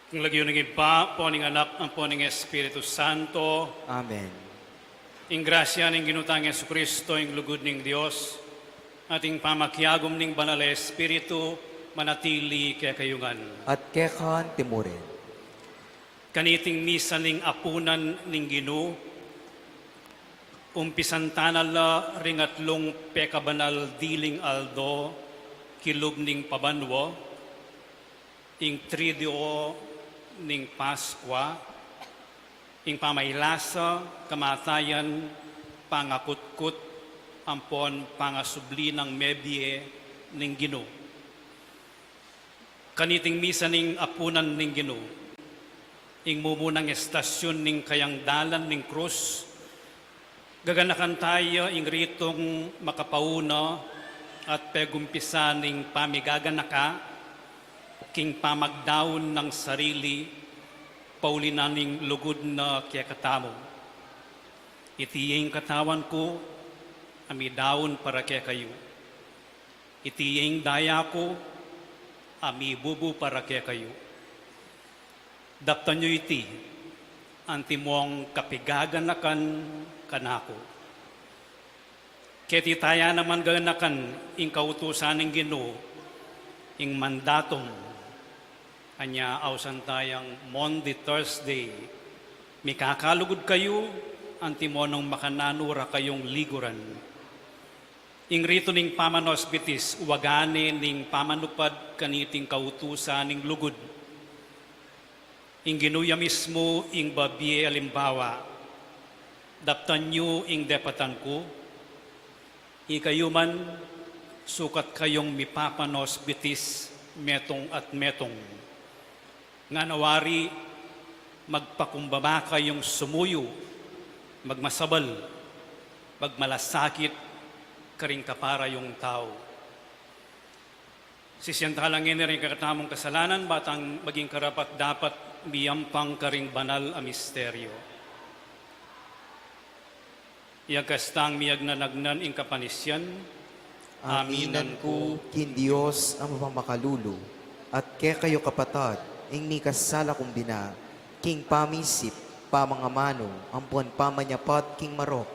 Kung lagi yung naging pa, po ng anak, ang po ng Espiritu Santo. Amen. Ing grasya ng ginutang Yesu Kristo, ing lugod ng Diyos, ating pamakyagom ng banal na Espiritu, manatili kaya kayungan. At kekan timurin. Kaniting misa ng apunan ng Ginu, umpisan tanala ringatlong pekabanal diling aldo, kilub ning pabanwo, ing tridio ning Paskwa, ing pamaylasa, kamatayan, pangakutkut, ampon pangasubli ng mebye ning Ginu. Kaniting misa ning apunan ning Ginu, ing mumunang estasyon ning kayang dalan ning krus, gaganakan tayo ing ritong makapauna at pegumpisa ning pamigaganaka, king pamagdaon ng sarili, paulinaning lugod na kaya katamo. Itiyeng katawan ko, amidaon para kaya kayo. Itiyeng daya ko, amibubu para kaya kayo. Daptan nyo iti, antimong kapigaganakan kanako. Keti taya naman ganakan, ing kautusan ng Ginoo, ing mandatong, anya awsan tayang Monday, Thursday, mikakalugod kayo, antimonong makananura kayong liguran. Ing rito ning pamanosbitis, wagane ning pamanupad kaniting kautusan ning lugod. Ing ginuya mismo, ing babye alimbawa, daptan nyo ing depatan ko, ikayo man, sukat kayong mipapanosbitis, metong at metong. Nga nawari, magpakumbaba kayong sumuyo, magmasabal, magmalasakit, karing kapara yung tao. Sisyantalangin na rin kakatamong kasalanan, batang maging karapat dapat miyampang karing banal a misteryo. Iyagkastang miyag na nagnan ing kapanisyan, Aminan ko, kin Diyos ang mapamakalulu, at ke kayo kapatad, ing ni kasala kumbina, king pamisip, pamangamano, ampon pamanyapat king marok,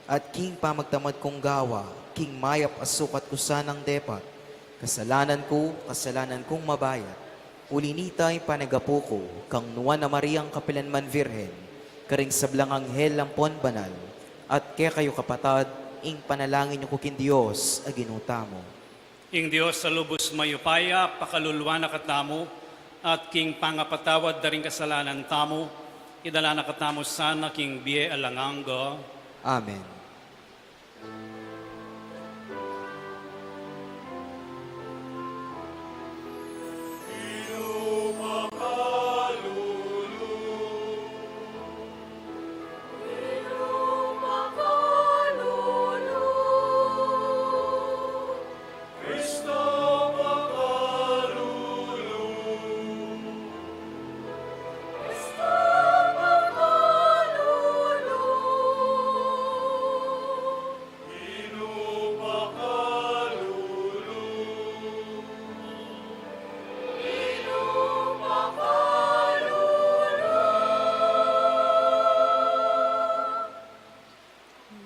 at king pamagtamad kong gawa, king mayap asukat kusanang depat, kasalanan kong mabayat, ulinitay panagapo ko, kang nuwan na Mariang Kapilanman Virhen, karing sablang anghel ampon banal, at kaya kayo kapatad, ing panalangin niyo kukin Diyos, aginuta mo. Ing Dios sa lubos mayupaya, pakaluluwa na katamo, at king pangapatawad daring kasalanan tamo, idala na katamo sana king biye alanganggo. Amen.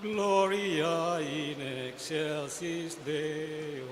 Gloria in excelsis Deo.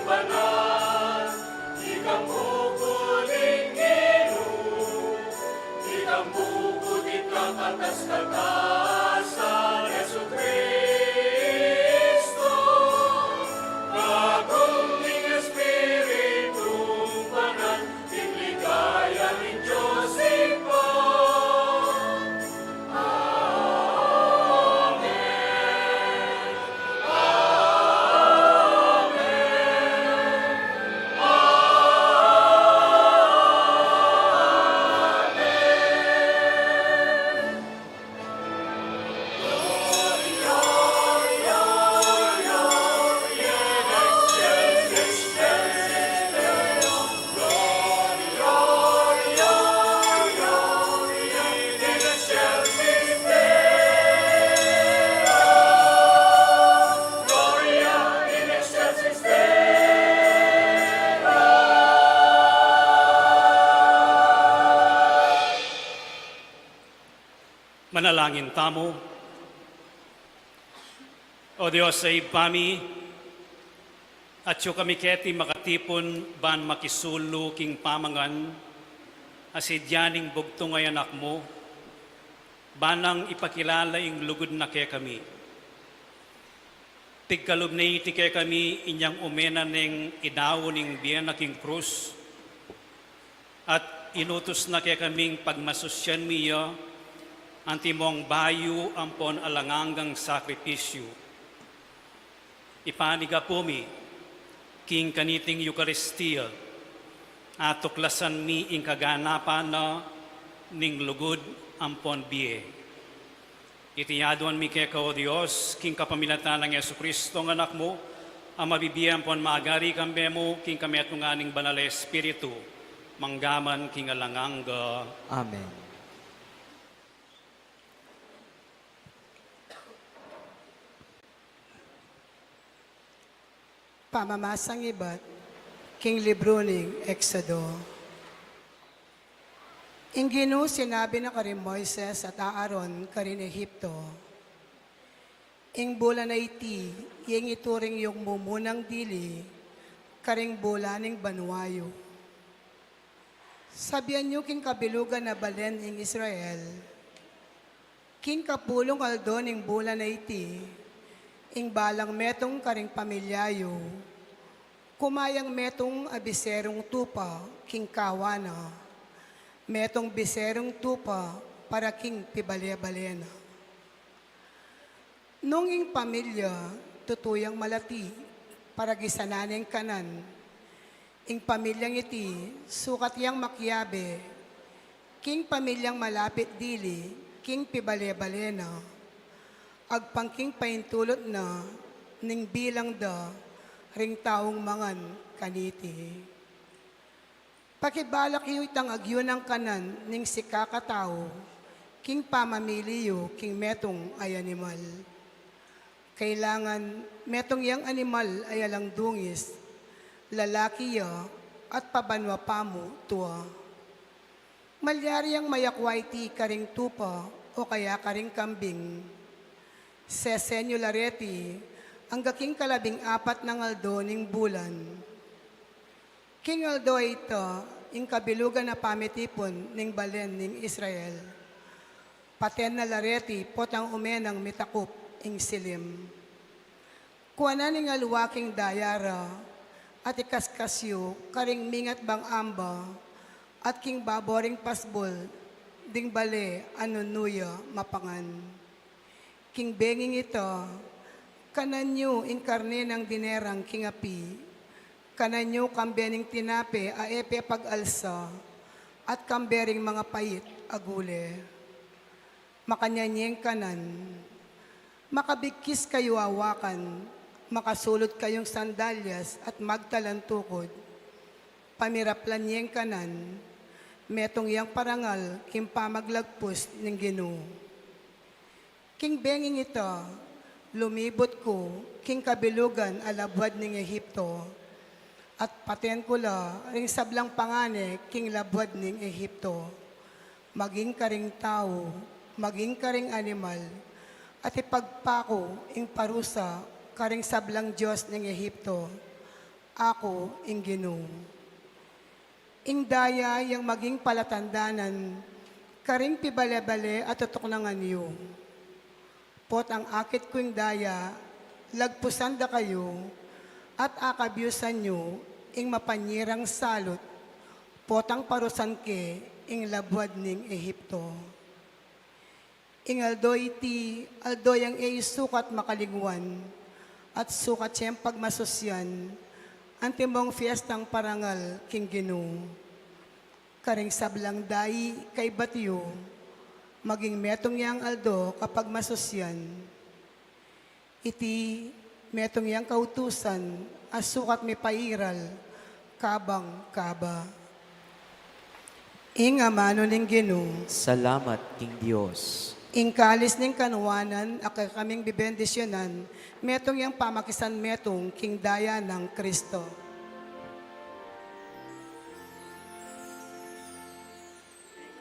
Banal. Manalangin tamo. O Diyos sa ipami, at yu kami keti makatipon ban makisulu king pamangan, asidyaning bugto ngay anak mo, banang ipakilala ing lugod na kay kami. Tigkalub na iti kay kami inyang umena ng idawo ning biyan na king krus, at inutos na kay kaming pagmasusyan miya, antimong bayu ampon alanganggang sakripisyo. Ipaniga po mi, king kaniting Eucharistia, at tuklasan mi ing kaganapan na ning lugod ampon biye. Itiyaduan mi kay kao Diyos, king kapamilatan ng Yesu Kristo ng anak mo, ang mabibiyan pon maagari kambe mo, king kami atunganing banal na Espiritu, manggaman king alanganga. Amen. Pamamasang iba't king libro ning Exodo. Inginu sinabi na karin Moises at Aaron karin Ehipto. Ing bulan na iti, ing ituring yung mumunang dili, karing bulan ning banwayo. Sabihan nyo king kabilugan na balen ing Israel, king kapulong aldo ning bulan na iti, ing balang metong karing pamilyayo, kumayang metong abiserong tupa, king kawana, metong biserong tupa, para king pibalya-balyena. Nung ing pamilya, tutuyang malati, para gisananing kanan, ing pamilyang iti, sukat yang makyabe, king pamilyang malapit dili, king pibalya-balyena, agpangking paintulot na, ning bilang da, ring taong mangan kaniti. Pakibalak yu itang agyo ng kanan, ning sikakatao, king pamamiliyo, king metong ay animal. Kailangan metong yang animal ay alang dungis, lalaki ya, at pabanwa pamo tua. Malyari ang mayakwaiti karing tupa, o kaya karing kambing. Sesenyo lareti, ang gaking kalabing apat ng aldo ning bulan. King aldo ito, ing kabilugan na pamitipon ning balen ning Israel. Paten na lareti, potang umenang mitakup ing silim. Kuwanan ning alwaking dayara, at ikaskasyo, karing mingat bang amba, at king baboring pasbol, ding bale, anunuya, mapangan. King benging ito, kananyo ing karne ng dinerang kingapi, kananyo kambening tinape aepe pag-alsa, at kambering mga pait agule. Makanyanyeng kanan, makabigkis kayo awakan, makasulot kayong sandalyas at magtalantukod, pamiraplanyeng kanan, metong yang parangal, kimpamaglagpos ng Ginoo. King benging ito, lumibot ko, king kabilugan alabwad ng Ehipto, at paten ko la, ring sablang pangane, king labwad ng Ehipto, maging karing tao, maging karing animal, at ipagpako, ing parusa, karing sablang Diyos ng Ehipto, ako, ing Ginoo. Ing daya, yang maging palatandanan, karing pibale-bale at tutok ng anyo. Pot ang akit ko ing daya, lagpusan da kayo, at akabyusan nyo, ing mapanyirang salot, potang parusan ke, ing labwad ning Ehipto. Ing aldo iti, aldo yang sukat makalingwan, at sukat siyang pagmasosyan, antimong fiestang parangal, king Ginoo. Karing sablang dayi kay batyo, maging metong yang aldo kapag masosyan. Iti metong yang kautusan, asukat mi pairal, kabang kaba. Ing amano ning Ginoo, Salamat, King Diyos. ing kalis ning kanuwanan, akay kaming bibendisyonan, metong yang pamakisan metong king daya ng Kristo.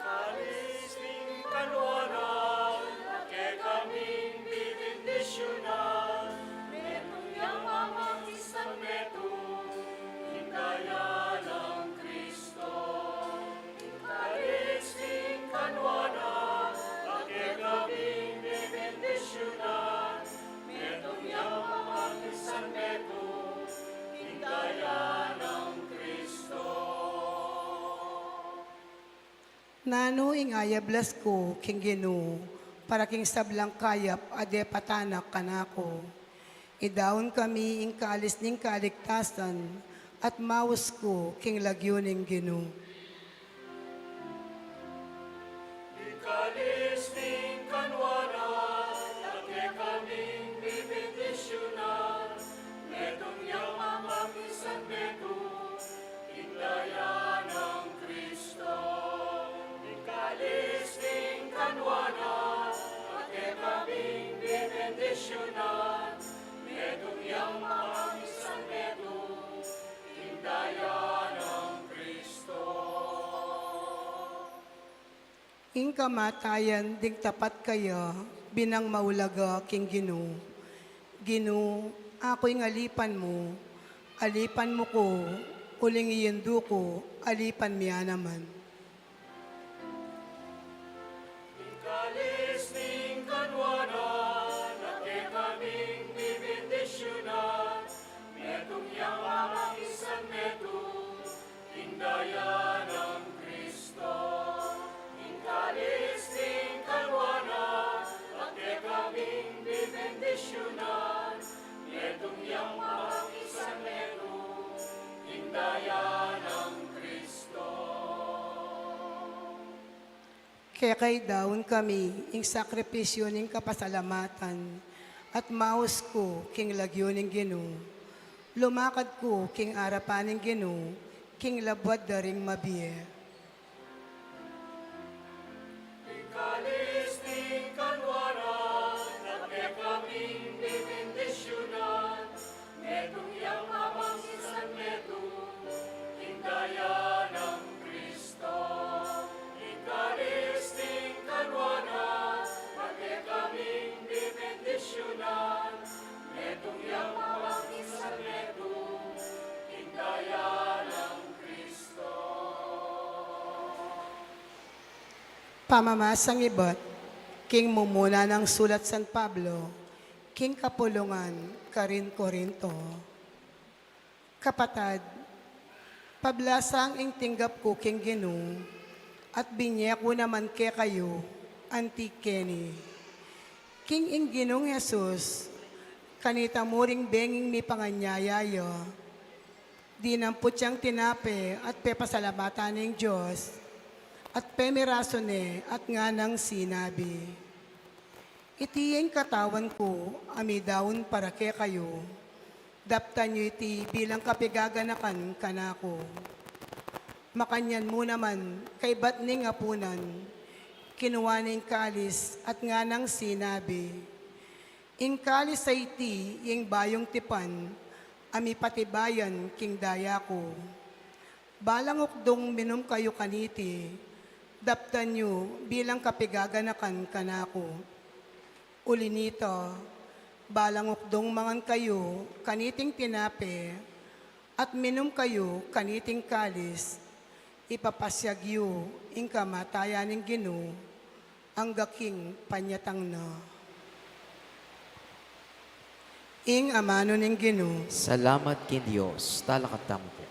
Kalis ning kanuanan, Nano ing ayablas ko, king Ginoo, para king sablang kayap, ade patanak kanako. Idawon kami ing kaalis ning kaligtasan, at mawas ko, king lagyo ning Ginoo. Ikalis ning kanwanan, ate kaming bibindisyonan, medong yang mamakisan medo, indaya ng Kristo. Ikalis ning kanwanan, ate kaming bibindisyonan, medong yang mamakisan medo, indaya ng Kristo. Ing kamatayan, ding tapat kaya, binang maulaga, king Ginoo. Ginoo, ako'y ngalipan mo ko, uling iyendo ko, alipan miya naman. Ikalis ning kanwanan, ate kaming bibindisyonan, medong yang mamakisan medo, indaya ng Kristo. Ikalis ning kanwanan, ate kaming bibindisyonan, medong yang mamakisan medo, indaya ng Kristo. Kaya kay daon kami, ing sakripisyo ning kapasalamatan, at maus ko, king lagyo ning Ginoo. Lumakad ko, king arapan ning Ginoo, king labwad daring mabiye. Ikalis ning kanwanan, ate kaming bibindisyonan, medong yang mamakisan medo, indaya ng Kristo. Ikalis ning kanwanan, ate kaming bibindisyonan, medong yang mamakisan medo, indaya ng Kristo. Pamamasang ibat, king mumuna ng sulat San Pablo, king kapulungan, Karin Corinto. Kapatad, pablasang ing tinggap ko king Ginoo, at binye ko naman ke kayo, antikeni. King ing Ginoong Jesus, kanita mo ring benging mi panganyayayo, di namput siyang tinape at pepasalamatan ng Diyos, at pemirasone at nga nang sinabi, itiing katawan ko, amidawon para ke kayo, daptan nyo iti bilang kapigaganakan kanako. Makanyan mo naman, kay ba't ning apunan, kinuha ning kalis at nga nang sinabi, ing kalis sa iti, ing bayong tipan, ami patibayan king daya ko. Balang ukdong minum kayo kaniti, daptan nyo bilang kapigaganakan kanako. Uli nito, balang ukdong mangan kayo kaniting tinape, at minum kayo kaniting kalis, ipapasyag yu ing kamatayan ng Ginoo, ang gaking panyatang na. Ing amano ng Ginoo, Salamat kin Diyos, talakatam po.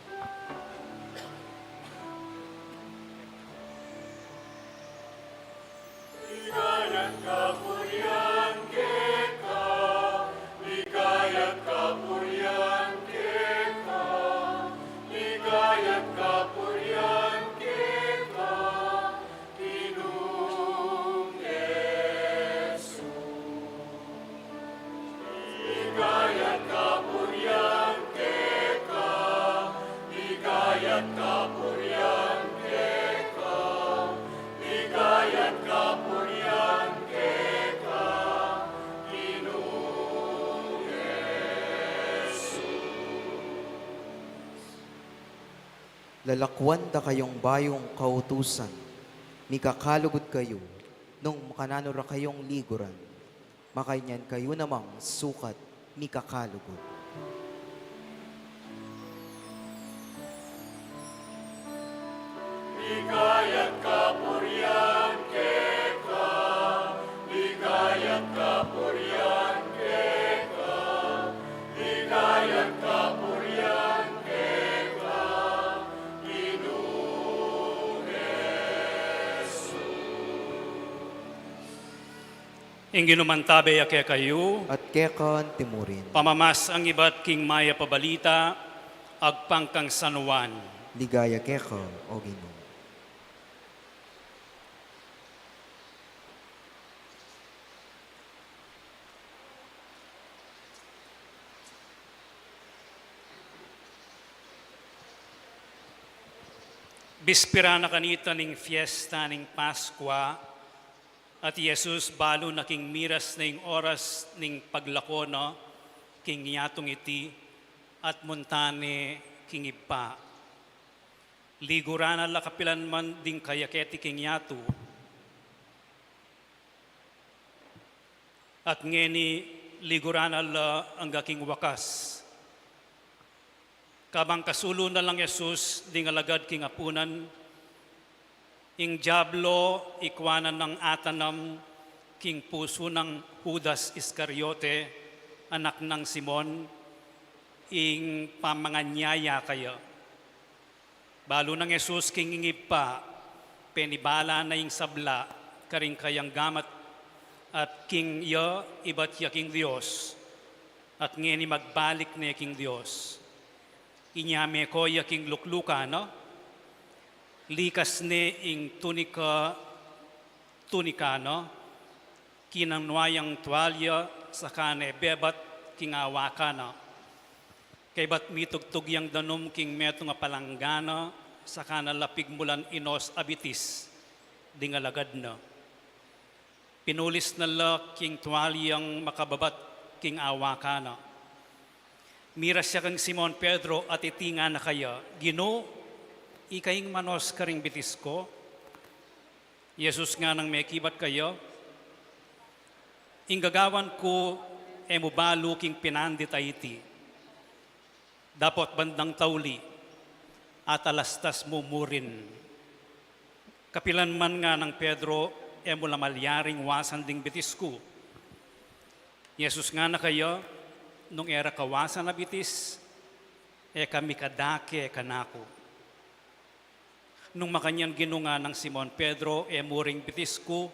Ligayat kapurian keka, ligayat kapurian keka, ligayat kapurian keka, Ginoong Jesus. Ligayat kapurian keka, ligayat kapurian keka, ligayat kapurian keka, Ginoong Lalakwan da kayong bayong kautusan, mikakalugod kayo, nung makananura kayong liguran, makainyan kayo namang sukat, mikakalugod. Ligayat kapurian keka, ligayat kapurian keka, ligayat kapurian keka, Ginoong Jesus. Ing ginumantabe ake kayo, at kekan timurin. pamamas ang iba't king maya pabalita, agpangkang sanuan. Ligaya keka, o Ginoo. Bispira na kanita ning fiesta ning Paskwa, at Jesus balo na king miras ning oras ning paglako no, king yatong iti, at montane king ipa. Ligurana la kapilan man ding kayaketi king yato, at ngeni ligurana la ang king wakas. Kabang kasulo na lang Jesus, ding alagad king apunan, ing Diablo ikwanan ng atanam, king puso ng Judas Iscariote, anak ng Simon, ing pamanganyaya kaya. Balo ng Jesus king ingip pa, penibala na ing sabla, karing kayang gamat, at king ya, iba't ya king Diyos, at ngeni magbalik na king Diyos. Inyame ko yaking lukluka, no? Likas ne ing tunika, no? Kinanwayang tuwalya sa kane bebat kingawaka, no? Kay bat mitugtug yang danom king meto nga palanggana sa kanalapig mulan inos abitis, di nga lagad na. Pinulis na la king tuwalyang makababat king awaka, no? Miras siya kang Simon Pedro at itinga na kaya, Ginoo, ikaing manos karing bitis ko. Jesus nga nang may kibat kayo, inggagawan ko emubalo king pinandit iti. Dapat bandang tauli at alastas mumurin. Kapilan man nga ng Pedro, emula malyaring wasan ding bitis ko. Jesus nga na kayo, nung era kawasan na bitis, kami kadake kanako. Nung makanyan ginunga ng Simon Pedro, muring bitis ko,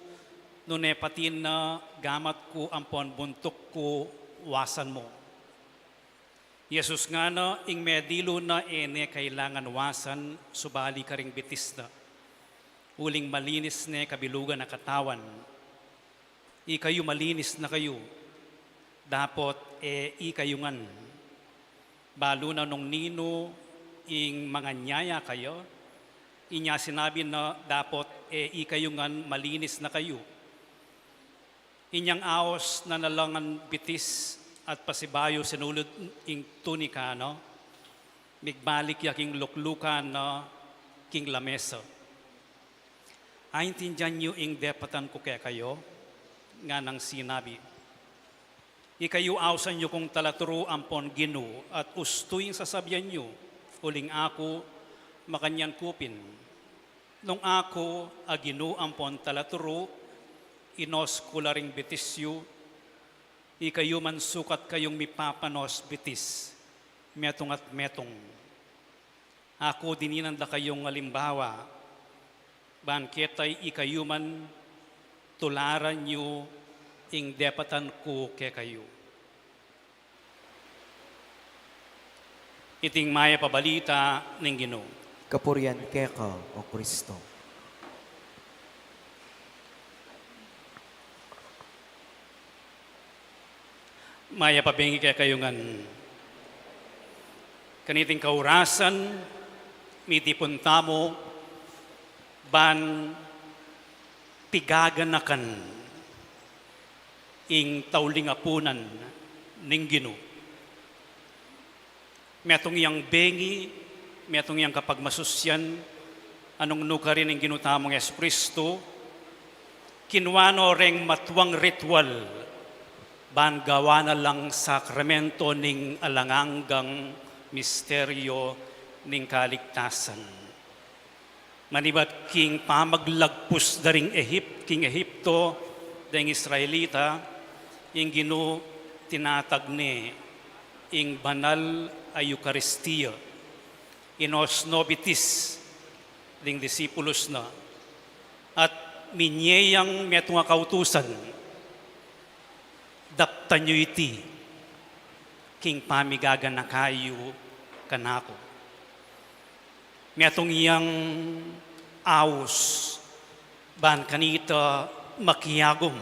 nung patin na gamat ko ampon buntok ko wasan mo. Jesus nga na, ing medilo na kailangan wasan, subali ka ring bitis na. Uling malinis ne kabilugan na katawan. Ikayo malinis na kayo. Dapat ikayungan. Balo na nung nino ing mga nyaya kayo, inya sinabi na dapat ikayungan malinis na kayo. Inyang aos na nalangan bitis at pasibayo sinulod ing tunika, no? Migbalik yaking luklukan na king lamesa. Aintindihan nyo ing depatan ko kaya kayo, nga nang sinabi. Ikayo awsan nyo kung talaturo ampon Ginoo at ustuing sasabyan nyo, uling ako makanyan kupin. Nung ako Ginoo ampon talaturo, inos kularing bitisyo, ikayo man sukat kayong mipapanos bitis, metong at metong. Ako dininanda kayong alimbawa, banketay ikayo man tularan nyo ing depatan ko ke kayo. Iting maya pabalita ng Ginoo. Kapurian keka, o Kristo. Maya pabengi kaya kayo ngan. Kaniting kaurasan, mitipon tamo, ban pigaganakan ing taulingapunan ning Ginoo. Metong yang bengi, metong yang kapag masusyan, anong nuka rin ang ginutamong Yesu Kristo, kinwano reng matuwang ritual, ban gawa na lang sakramento ning alanganggang misteryo ning kaligtasan. Manibat king pamaglagpus daring king Ehipto, daring Israelita, ing Ginoo tinatagne, ing banal ay Eucharistia, inos nobitis, ding disipulos na, at minyeyang metong kautusan, tanyo iti, king pamigaga na kayo kanako. Metong iyang awos, ban kanita makiyagom,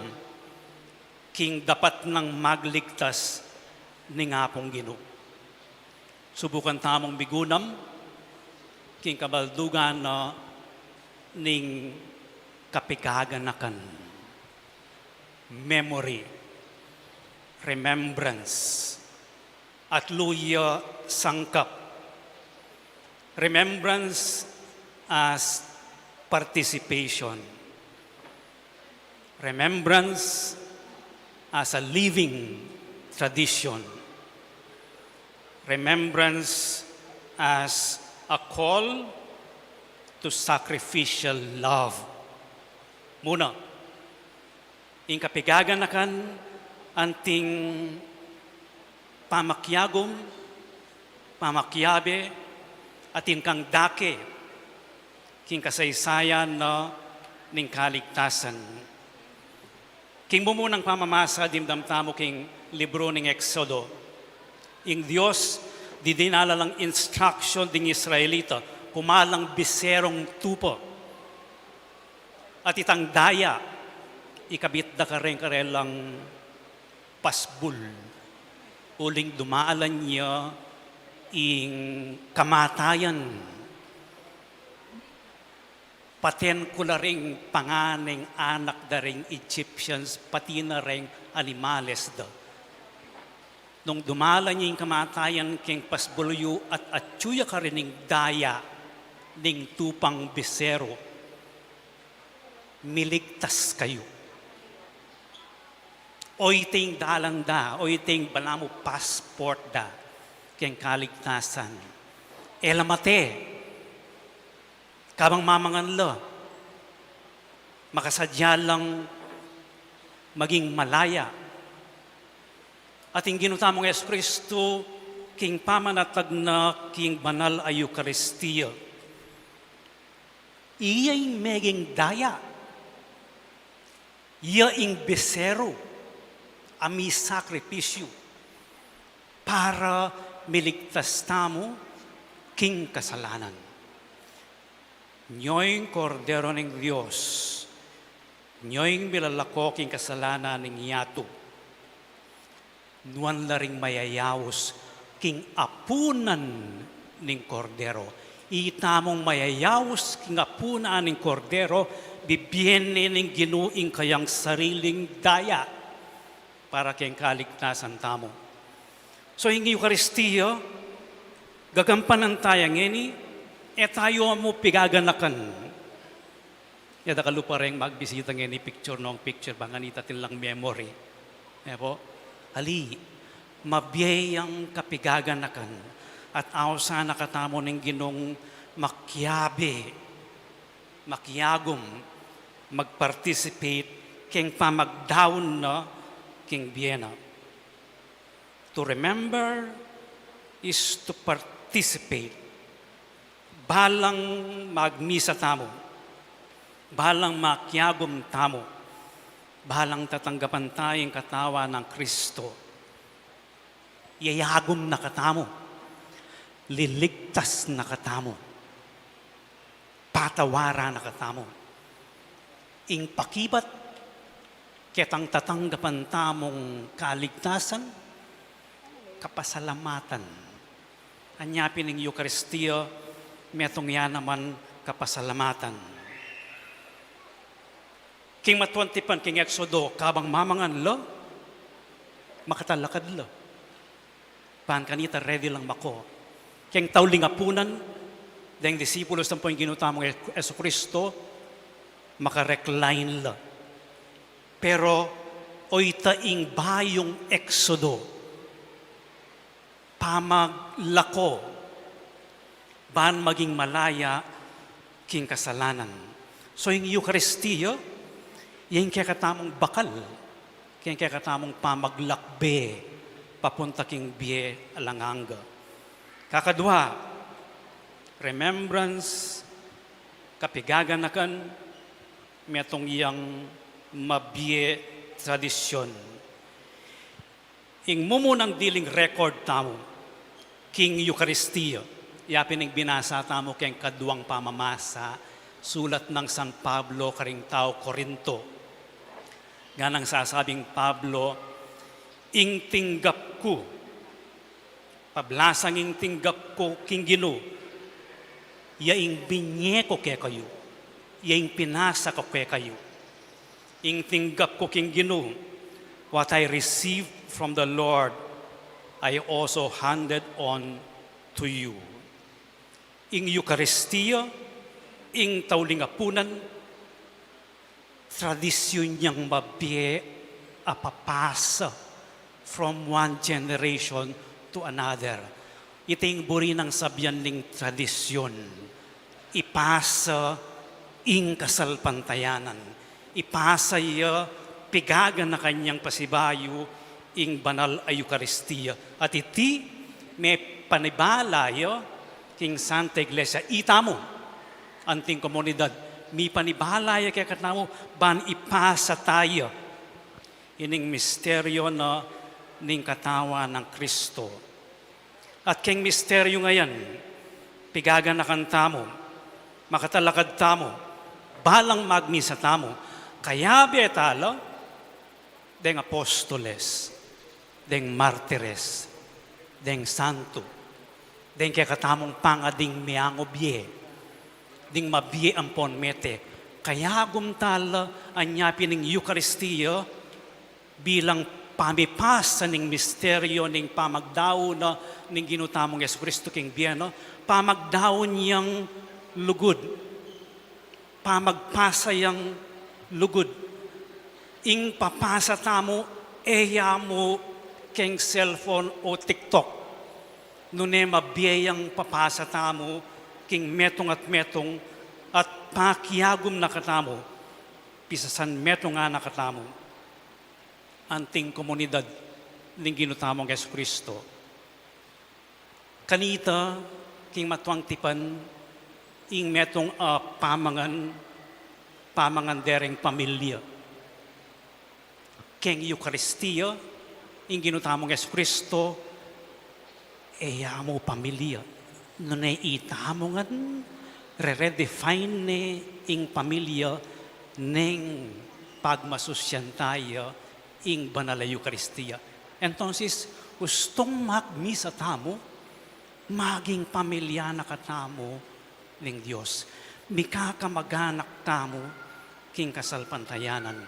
king dapat nang magligtas ni ngapong Ginoo. Subukan tamong bigunam, king kabaldugan na ning kapigaganakan. Memory, remembrance, at luya sangkap. Remembrance as participation. Remembrance as a living tradition. Remembrance as a call to sacrificial love. Muna, ing kapigaganakan anting pamakyagom, pamakyabe, at kang dake, king kasaysayan na ning kaligtasan. King bumunang pamamasa dimdamtamo king libro ning Exodo. Ing Diyos, di dinala lang instruction ding Israelita, kumalang biserong tupo. At itang daya, ikabit da karen karelang pasbul. Uling dumaalan niya ing kamatayan. Paten ko na ring panganing anak da ring Egyptians, pati na ring animales da. Nung dumala niya yung kamatayan king pasbulyo at atsuya ka rin ng daya ning tupang bisero, miligtas kayo. Oy ting dalang da, oy ting balamo passport da, king kaligtasan. Elamate, kabang mamangan la, makasadya lang maging malaya. At yung ginutamong Yesu Kristo, king pamanatag na king banal ay Eucharistia. Iya'y meging daya. Iya'ing besero, ami sakripisyo, para miligtas tamo king kasalanan. Nyo'y kordero ng Diyos, nyo'y milalako king kasalanan ng yato. Nuan laring mayayawos king apunan ning kordero. Itamong mayayawos king apunan ning kordero, bibiyene ning ginuing kayang sariling daya para king kaligtasan tamo. So hingi Eucharistia, gagampanan tayo ngeni, tayo mo pigaganakan. Yada kalupa rin magbisita ngeni picture nung picture, banganita tilang memory. Po, ali, mabiyayang kapigaganakan at awsa nakatamo ng ginong makyagom, mag-participate, king pamagdaon na, king biyena. To remember is to participate. Balang magmisa tamo, balang makyagom tamo, balang tatanggapan tayong katawa ng Kristo. Yayagom na katamo, liligtas na katamo, patawara na katamo. Ing pakibat, ketang tatanggapan tamong kaligtasan, kapasalamatan. Anyapin ng Eucharistia, metong yan naman kapasalamatan. King matwantipan, king Exodo, kabang mamangan lo, makatalakad lo. Paan kanita, ready lang mako. King tauling apunan, dahil disipulos ng po yung ginutamong Yesu Kristo, makarecline lo. Pero, oy taing bayong Exodo, pamaglako, ban maging malaya, king kasalanan. So yung Eucharistia, yung kaya katamong bakal, yung kaya katamong pamaglakbe, papunta king biye alanganga. Kakadwa, remembrance, kapigaganakan, metong iyang mabiye tradisyon. ing mumunang diling record tamo, King Eucharistia, yapin ing binasa tamo keng kaduang pamamasa, sulat ng San Pablo karing tao Korinto. Ganang sasabing Pablo, ing tinggap ko, pablasang ing tinggap ko king Ginoo, yaing binye ko kay kayo, yaing pinasa ko kay kayo. Ing tinggap ko king Ginoo, what I received from the Lord, I also handed on to you. Ing Eucharistia, ing taulingapunan, tradisyon niyang mabiye apapasa from one generation to another. Iting buri ng sabyan ning tradisyon. Ipasa ing kasalpantayanan. Ipasa iya pigagan na kanyang pasibayo ing banal ay Eucharistia. At iti may panibalayo king Santa Iglesia. Itamo anting komunidad. Mi panibalaya kaya katamo ban ipasa tayo ining misteryo na ning katawa ng Kristo. At keng misteryo ngayon, pigagan na kantamo, makatalakad tamo, balang magmisa tamo, kaya betala, deng apostoles, deng martires, deng santo, deng kaya katamong pangading miangobye, ding mabie ampon mete. Kaya gumtala anya pining Eucharistia bilang pamipasa ning misteryo ning pamagdaw na ning ginutamong Yesu Kristo king biyeno, pamagdaw niyang lugod, pamagpasa yang lugod. Ing papasa tamo, eya mo king cellphone o TikTok. Nune mabiyang papasa tamo, king metong at pakiagum na katamo, pisasan metong nga na katamo, anting komunidad ng ginutamong Yesu Kristo. Kanita, king matuang tipan, ing metong pamangan dereng pamilya. King Eucharistia, ing ginutamong Yesu Kristo, mo pamilya. Nunay itamongan, re-redefine ne ing pamilya neng pagmasusyan tayo ing banal na Eucharistia. Entonces, gustong magmisa tamo, maging pamilya na katamo ng Diyos. Mikakamaganak tamo king kasalpantayanan.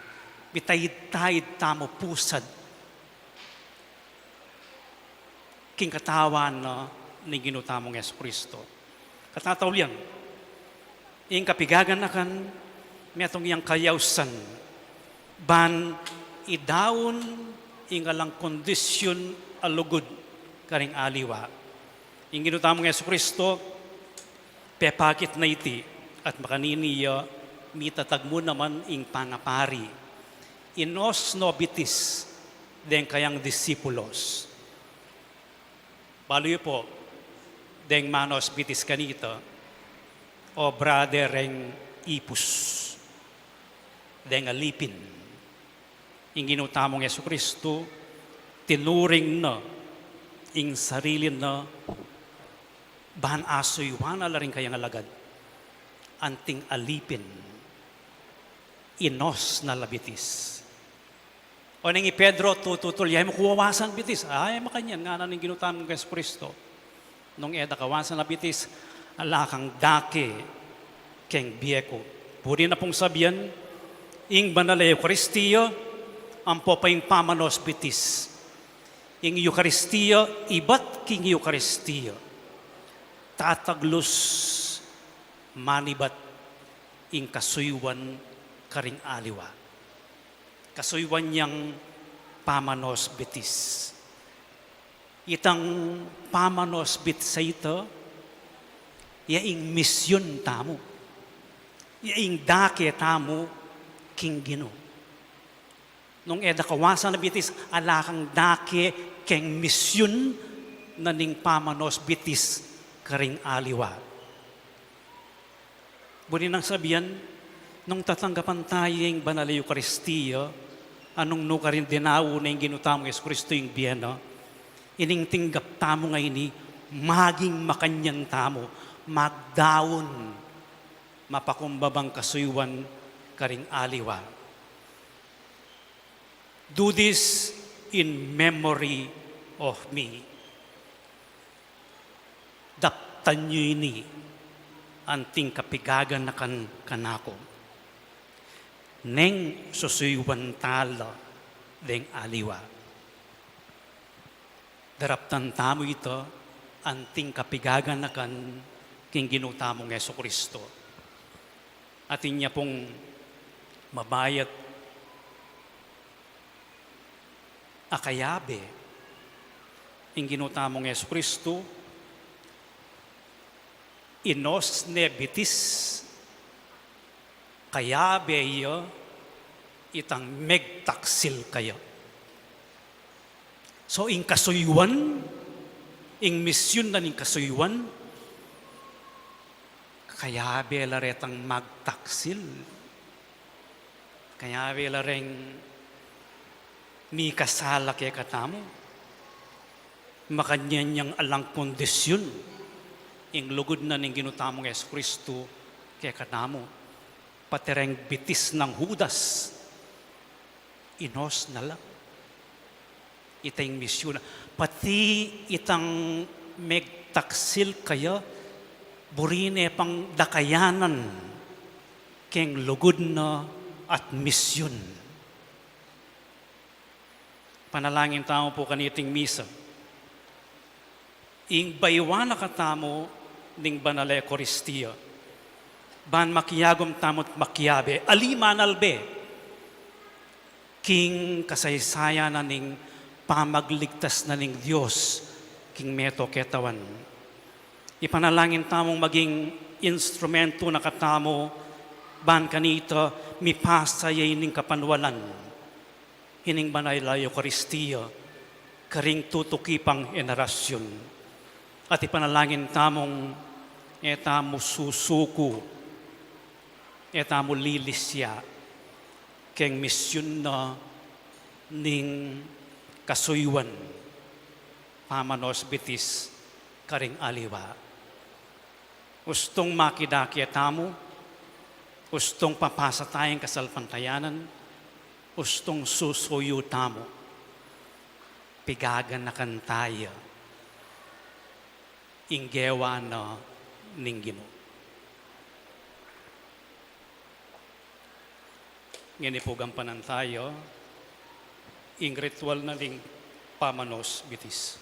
Bitayid-tayid tamo pusad king katawan na ni ginutamong Yesu Kristo. Katataulian, ing kapigagan na kan, metong iyang kayawsan, ban idawon ing alang kondisyon alugod karing aliwa. Ing ginutamong Yesu Kristo, pepakit na iti, at makaniniya, mitatag mo naman ing panapari. Inos nobitis, den kayang disipulos. Baloy po, deng manos bitis kanito, o bradereng ipus, deng alipin. Ing ginutamong Yesu Kristo, tinuring na, ing sarili na, bahan asoy wana la rin kayang alagad, anting alipin, inos na labitis. O nang Pedro, tututulyay mo kuwawasan bitis. Ay, makanyan nga na ning ginutamong Yesu Kristo. Nung eda kawasan na bitis, alakang dake keng bieko. Puri na pong sabihan, ing banal na Eucharistia, ang popaying pamanos bitis. Ing Eucharistia, ibat king Eucharistia. Tataglos manibat ing kasuywan karing aliwa. Kasuywan niyang pamanos bitis. Itang pamanos bit sa ito, yaing misyon tamo. Yaing dake tamo king Ginoo. Nung eda kawasan na bitis, alakang dake keng misyon na ning pamanos bitis karing aliwa. Bunin ang sabihan, nung tatanggapan tayo yung banal na Eucharistia, anong no ka rin dinawo na yung ginutamo Yesu Kristo yung biyeno, ining tinggap tamo ngayon ni maging makanyang tamo, magdawon, mapakumbabang kasuywan karing aliwa. Do this in memory of me. Daptan nyo ini, anting kapigagan na kanako. Neng susuywan tala, deng aliwa. Daraptan tamo ito, anting kapigagan na king ginutamong Yesu Kristo. Atin niya pong mabayat akayabe, ing ginutamong Yesu Kristo, inos nebitis, kayabe iyo, itang megtaksil kayo. So, ing kasuywan, ing misyon na ning kasuywan, kaya bela retang magtaksil. Kaya bela reng mi kasala kaya katamo. Makanyan niyang alang kondisyon. Ing lugod na ning ginutamong Yesu Kristo kaya katamo. Patireng bitis ng Judas. Inos na lang. Itang misyon. Pati itang megtaksil kaya, burine pang dakayanan keng lugod na at misyon. Panalangin tamo po kaniting misa. Ing baywana katamo ning banal Eucharistia. Ban makiyagom tamot makiyabe, alimanalbe. King kasaysaya na ning pamagligtas na ning Diyos, king meto ketawan. Ipanalangin tamong maging instrumento na katamo, ban kanita, mipasayay ning kapanwalan. Hining banay la Eucharistia, karing tutukipang enarasyon. At ipanalangin tamong etamo susuku, etamo lilisya, keng misyon na ning kasuywan, pamanos bitis, karing aliwa. Ustong makidaki tamo, ustong papasa tayong kasalpantayanan, ustong susuyo tamo, pigagan na kantaya, inggewa na ninggino. Nginipugampanan tayo, ing ritual na ning pamanos bitis.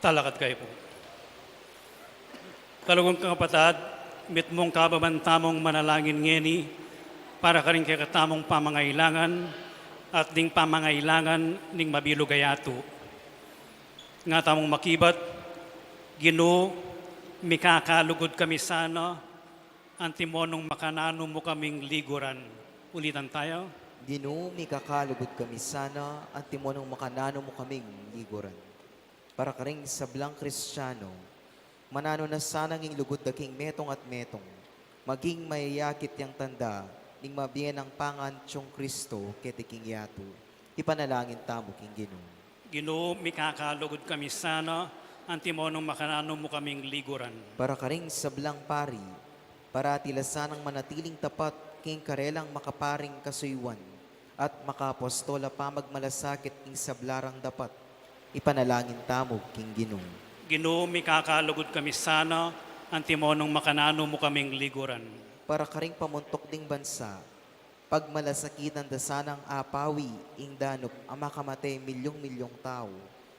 Talakad kayo po. Kalugong kapatad, mit mong kababantamong manalangin ngeni para ka rin kay katamong pamangailangan at ding pamangailangan ning mabilugayato. Nga tamong makibat, Ginoo, mikakalugod kami sana, antimonong makanano mo kaming liguran. Ulitan tayo. Ginoo, mikakalugod kami sana, at timonong makanano mo kaming liguran. Para ka rin sablang Kristiyano, manano na sana nging lugod da king metong at metong, maging mayayakit yang tanda, ning mabiyan ang pangantyong Kristo, ketiking yato. Ipanalangin tamo king Ginoo. Ginoo, mikakalugod kami sana, antimonong makanano mo kaming liguran. Para ka rin sablang pari, para tilasan ang manatiling tapat, king karelang makaparing kasuywan, at makapostola pa magmalasakit ing sablarang dapat. Ipanalangin tamo king Ginoo. Ginoo, mikakalugod kami sana, antimonong makanano mo kaming liguran. Para ka rin pamuntok ding bansa, pagmalasakitan da sanang apawi, ing danop ang makamatay milyong-milyong tao.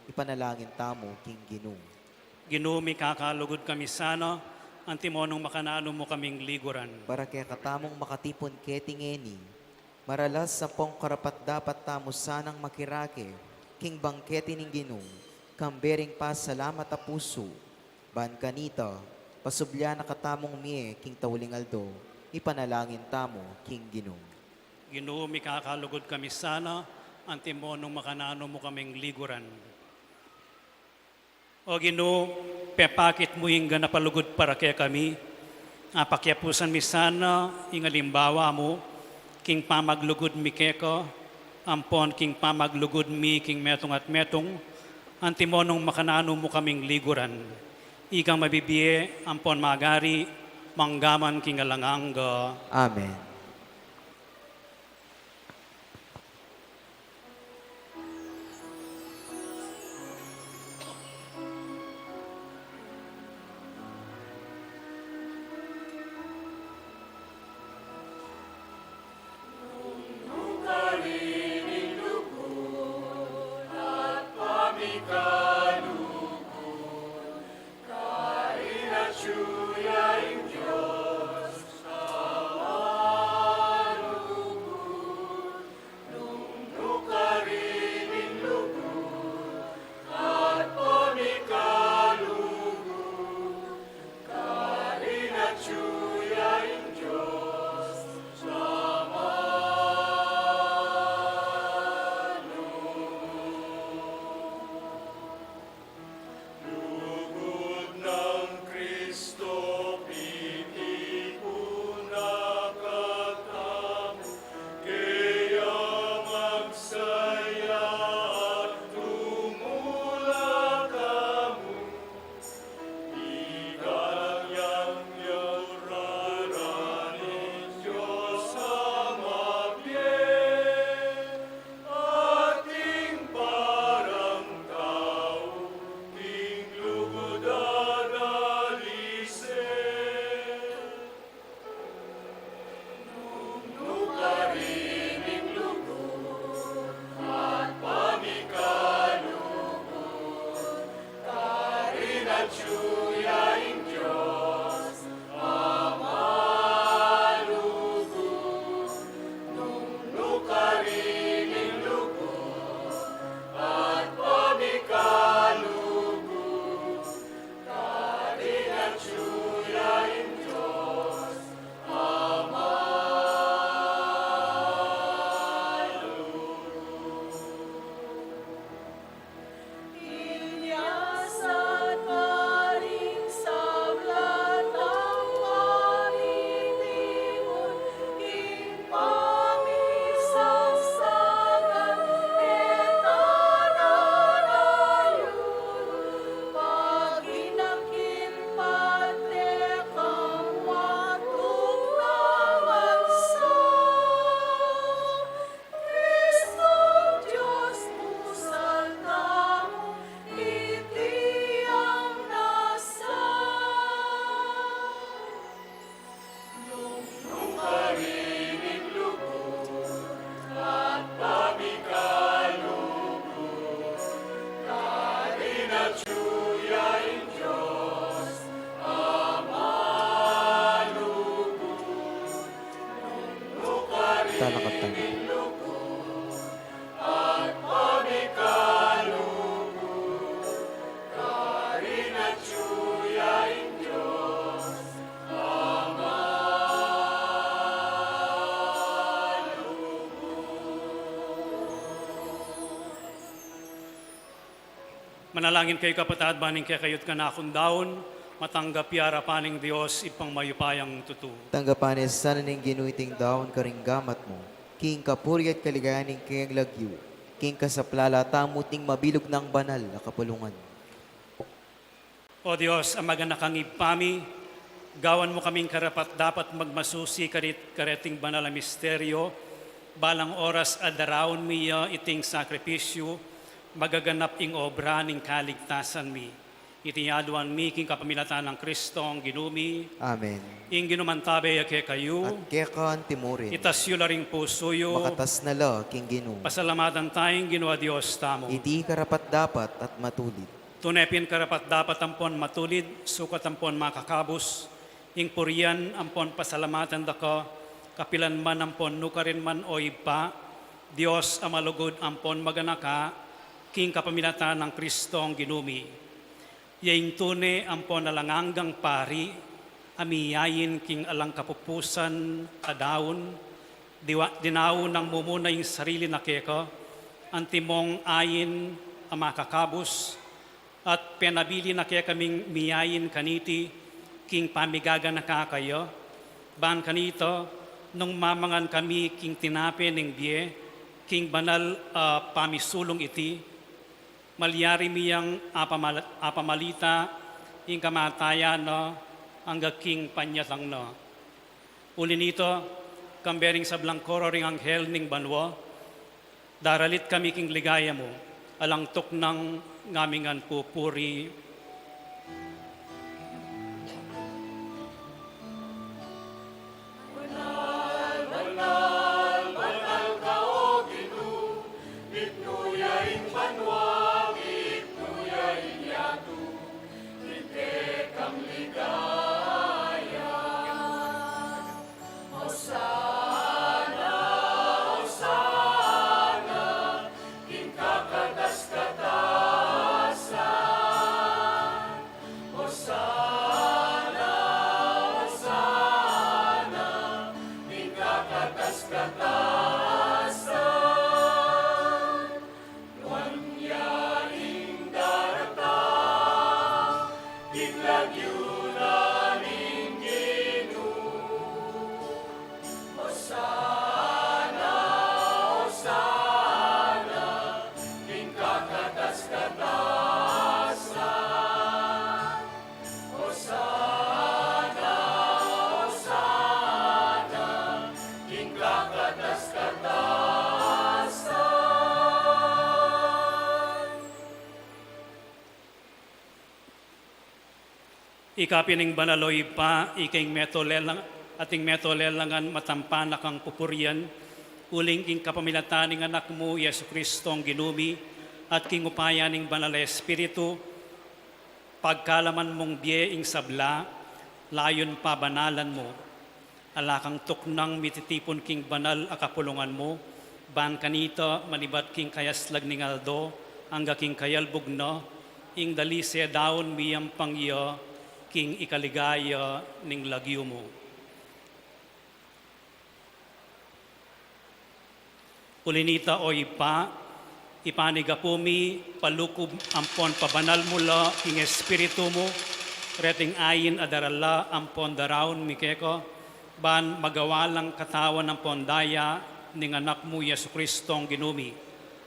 Ipanalangin tamo king Ginoo. Ginoo, mikakalugod kami sana, antimonong makanano mo kaming liguran. Para kaya katamong makatipon ketingeni, maralas sa pong karapat dapat tamo sanang makirake, king bangketi ning Ginoo, kambering pa salamat a puso, ban kanita, pasublia na katamong mie, king tawling aldo, ipanalangin tamo king Ginoo. Ginoo, mikakalugod kami sana, antimonong makanano mo kaming liguran. O Ginoo, pepakit mo yung ganapalugod para kaya kami, apakyapusan mi sana, ingalimbawa mo, king pamaglugod mi keko, ampon king pamaglugod mi king metong at metong, antimonong makanano mo kaming liguran. Ikang mabibiye, ampon magari, manggaman king alanganga. Amen. Manalangin kayo kapatad, baning kaya kayo't kanakon daon, matanggap yara paning Diyos, ipang mayupayang tutu. Tanggapanes sana ning ginuiting daon karinggamat mo. King kapuri at kaligayaning kayang lagyo. King kasaplala tamuting mabilog ng banal na kapulungan. O Diyos, amaga na kang ipami, gawan mo kaming karapat dapat magmasusi kareting banal na misteryo, balang oras adaraon miya iting sakripisyo, magaganap ing obra ning kaligtasan mi. Itiyaduan mi king kapamilatan ng Kristong ginumi, Amen. ing ginumantabe ake kayo, At kekan timurin. itasyo laring pusoyo, Makatas na la, King Ginu. pasalamatan tayong ginawa Diyos tamo. Iti karapat dapat at matulid. Tunepin karapat dapat ampon matulid, sukat ampon makakabos, ing purian ampon pasalamatan daka, kapilan man ampon nukarin man o ipa, Diyos amalugod ampon maganaka, king kapamilatan ng Kristong ginumi. Yaing tune ampon nalanganggang pari, amiyayin king alang kapupusan adawon, dinaw ng mumuna yung sarili na keka, antimong ayin ang makakabos, at penabili na kaya kaming miyayin kaniti, king pamigaga na kakayo, ban kanito, nung mamangan kami king tinape ng biye, king banal pamisulong iti, malyari miyang apamalita, ing kamatayan no, hangga king panyatang no. Uli nito, kambering sa blangkoro ring anghel ning banwa, daralit kami king ligaya mo, alangtok ng ngamingan pupuri. Ikapining banaloy pa, ikaing metolelang, ating metolelangan matampanak ang pupurian, uling king kapamilataning anak mo, Yesu Kristong ginumi, at king upayaning banal na Espiritu, pagkalaman mong biyeing sabla, layon pa banalan mo, alakang tuknang mititipon king banal akapulungan mo, ban kanito manibat king kayaslag ning aldo, hangga king kayalbog no, ing dalise daon miyang pangyo, king ikaligaya ning lagyo mo. Ulinita o ipanigapumi, palukob ampon pabanal mula, king espiritu mo, reting ayin adarala ampon daraon mikeko, ban magawalang katawan ng pondaya, ning anak mo Yesu Kristong ginumi.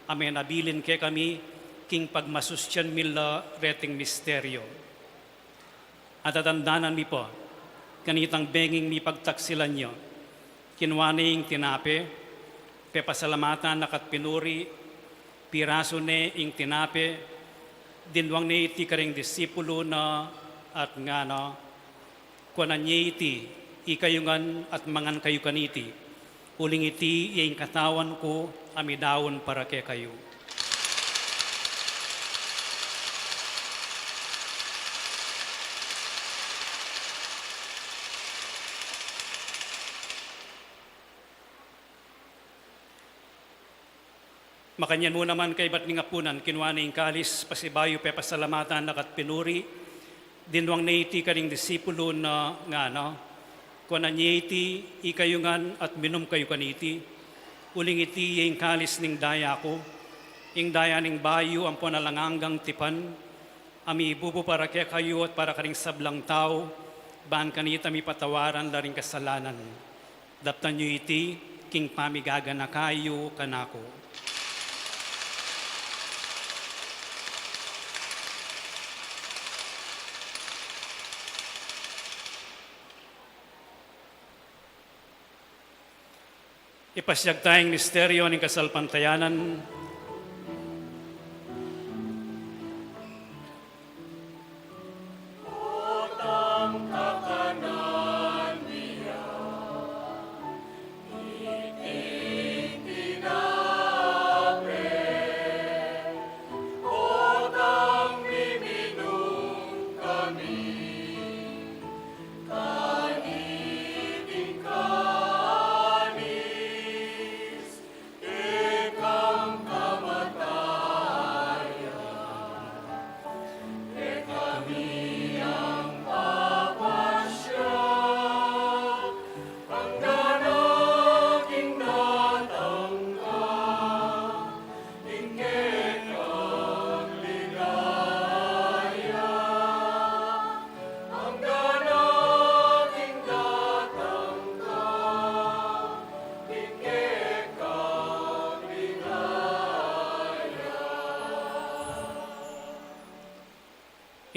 Amen, abilin ke kami, king pagmasusyan mila reting misteryo. At tatandanan mi po, kanitang benging mi pagtaksilan nyo, kinwaning tinape, pepasalamatan nakat pinuri, piraso ne ing tinape, dinwang ne iti karing disipulo na at nga no, kuanan niya iti, ikayungan at mangan kayo kaniti, uling iti iyang katawan ko, amidawon para ke kayo. Makanyan mo naman kay ba't nga punan, kinuha na yung kalis, pasibayo pe pasalamatan nakat pinuri, dinwang na iti karing disipulo na nga no, kuha na niya iti, ikayungan at minum kayo kaniti, uling iti yung kalis ning daya ko, ing dayaning bayu ampon alangangang tipan, ami bubu para kaya kayo at para karing sablang tao, baan kanita mi patawaran laring kasalanan. Daptan nyo iti, king pamigaga na kayo kanako. Ipasyag tayong misteryo ng kasalpantayanan.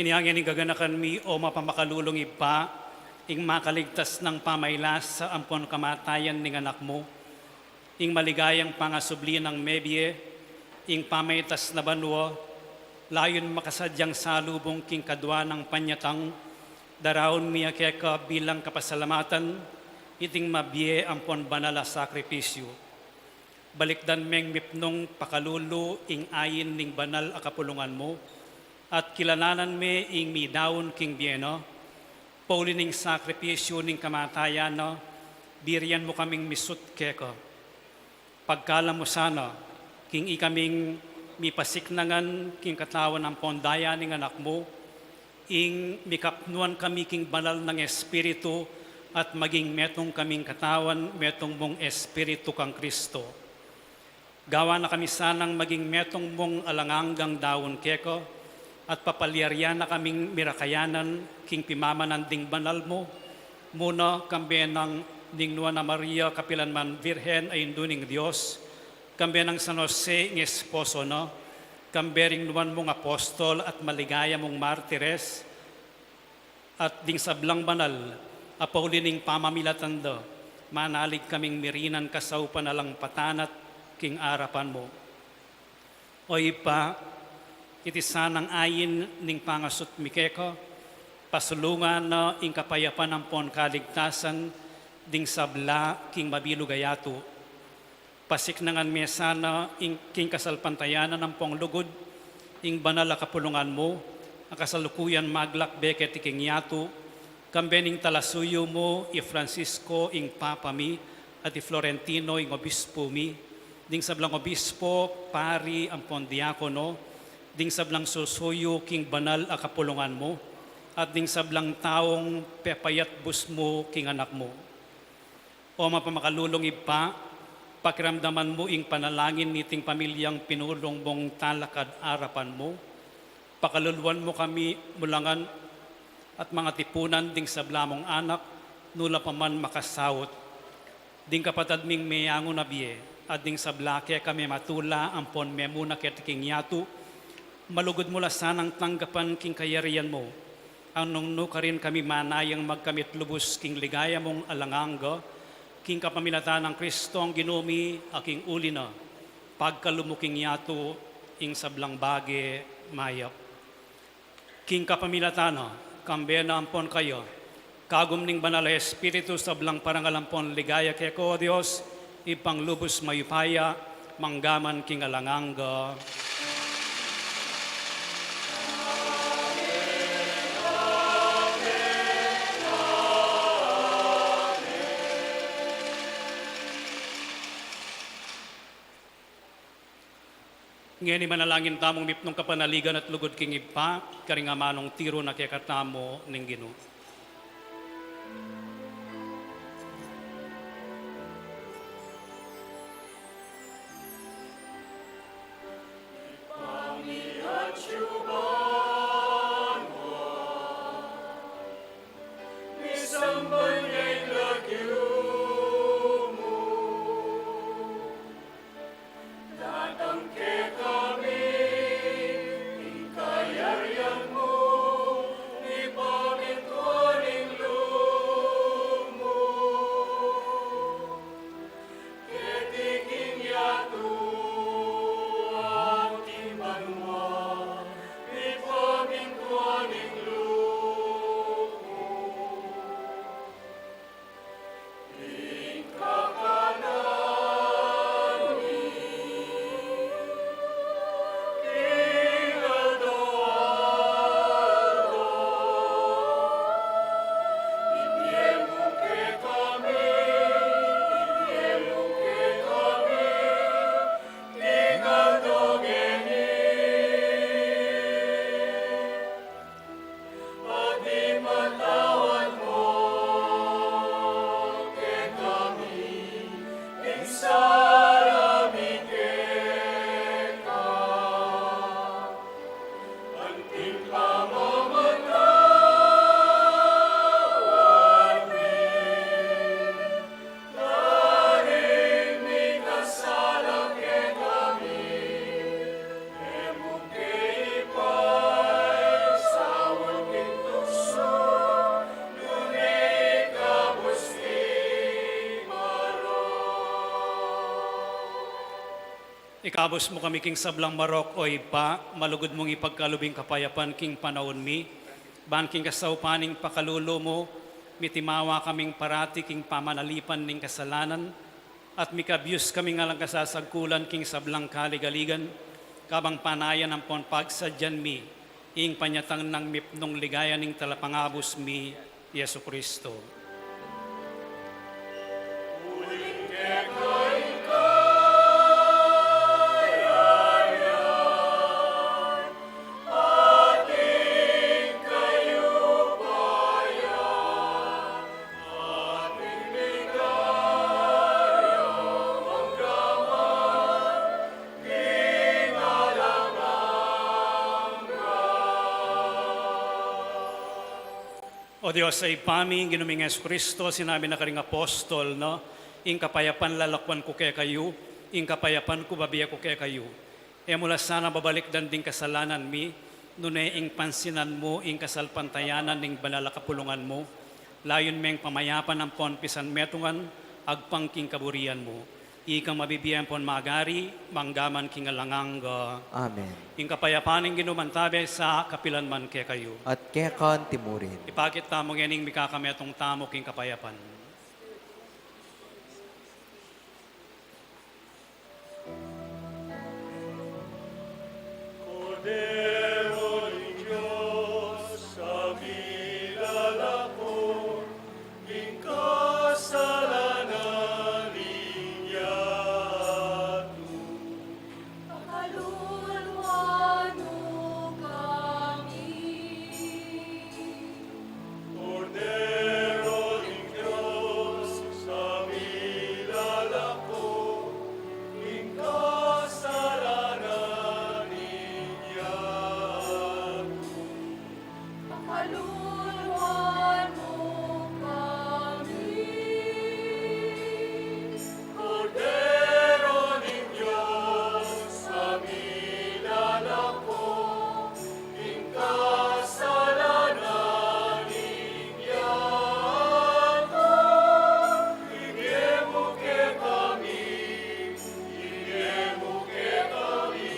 Iniangin ni gaganakan mi o mapamakalulong ipa, ing makaligtas ng pamaylas sa ampon kamatayan ng anak mo, ing maligayang pangasubli ng mebye, ing pamaytas na banwa, layon makasadyang salubong king kadwa ng panyatang, daraon miya keka bilang kapasalamatan, iting mabye ampon banala sakripisyo. Balikdan meng mipnong pakalulu, ing ayin ning banal akapulungan mo, at kilalanan me ing mi daon king bieno, pauli ning sakripisyo ning kamatayan no, birian mo kaming misut keko. Pagkala mo sana, king ikaming mipasiknangan king katawan ng pondaya ning anak mo, ing mikapnuan kami king banal ng Espiritu, at maging metong kaming katawan, metong mong Espiritu kang Kristo. Gawa na kami sanang maging metong mong alanganggang daon keko, at papalyaryan na kaming mirakayanan king pimamanan ding banal mo, muna kambe ng Ningnuan na Maria kapilanman Virhen ay induning Diyos, kambe ng San Jose ng esposo no, kambe ring nuan mong apostol at maligaya mong martires, at ding sablang banal, apaulining pamamilatanda, manalig kaming mirinan kasaw panalang patanat king arapan mo. O ipa, iti sanang ayin ning pangasut mikeko, pasulungan na ing kapayapan ng pon kaligtasan, ding sabla king mabilugayato. Pasiknangan mesana ing king kasalpantayanan ng pong lugod, ing banal kapulungan mo, ang kasalukuyan maglak beket king yato, kambening talasuyo mo, i Francisco ing Papa mi, at i Florentino ing obispo mi, ding sablang obispo, pari ang pon diakono, ding sablang susuyo king banal a kapulungan mo, at ding sablang taong pepayat bus mo king anak mo. O mapamakalulong ipa, pakiramdaman mo ing panalangin niting pamilyang pinulong mong talakad arapan mo, pakaluluan mo kami mulangan at mga tipunan ding sablamong anak, nula pa man makasawot, ding kapatad ming mayango na biye, at ding sablake kami matula ampon memuna ketiking yatu, malugod mula sanang tanggapan king kayarian mo. Ang nungno ka rin kami manayang magkamit lubos king ligaya mong alanganga, king kapamilatan ng Kristo ang ginumi, aking uli na, pagkalumuking yato, ing sablang bage, mayap. King kapamilatan na, kambe na ampon kayo, kagum ning banal na Espiritu sablang parangalampon ligaya keko, Diyos, ipang lubos mayupaya, manggaman king alanganga. Ngayon manalangin tamong mipnong kapanaligan at lugod king ipa, karingamanong tiro na kekatamo ning Ginoo. Ikabos mo kami king sablang marok o ipa, malugod mong ipagkalubing kapayapan king panahon mi, ban king kasaupaning pakalulo mo, mitimawa kaming parati king pamanalipan ning kasalanan, at mikabyus kami nga lang kasasagkulan king sablang kaligaligan, kabang panayan ang pon pagsadyan mi, ing panyatang ng mipnong ligaya ning talapangabos mi, Yesu Kristo. O Diyos, sa ipaming ginuming Yesu Kristo, sinabi na karing apostol, no? Ing kapayapan lalakwan ko kaya kayo, ing kapayapan ko babiya ko kaya kayo. E mula sana babalik dan ding kasalanan mi, nune ing pansinan mo, ing kasalpantayanan ning banala kapulungan mo, layon meng pamayapan ng pon pisan metungan, agpang king kaburian mo. Ikang mabibiyan pon magari, manggaman king alanganga. Amen. Ing kapayapaning ginumantabe sa kapilan man kaya kayo. At kekan timurin. Ipakit tamo nganing mikakametong tamo king kapayapan. Cordero ni Diyos, sa milalako, ing kasalanan ninyatu. Pakaluluan mo kami. Cordero ni Diyos, sa milalako, ing kasalanan ninyatu. Pakaluluan mo kami. Cordero ni Diyos, sa milalako, ing kasalanan ninyatu. Igemo ke kami, igemo ke kami,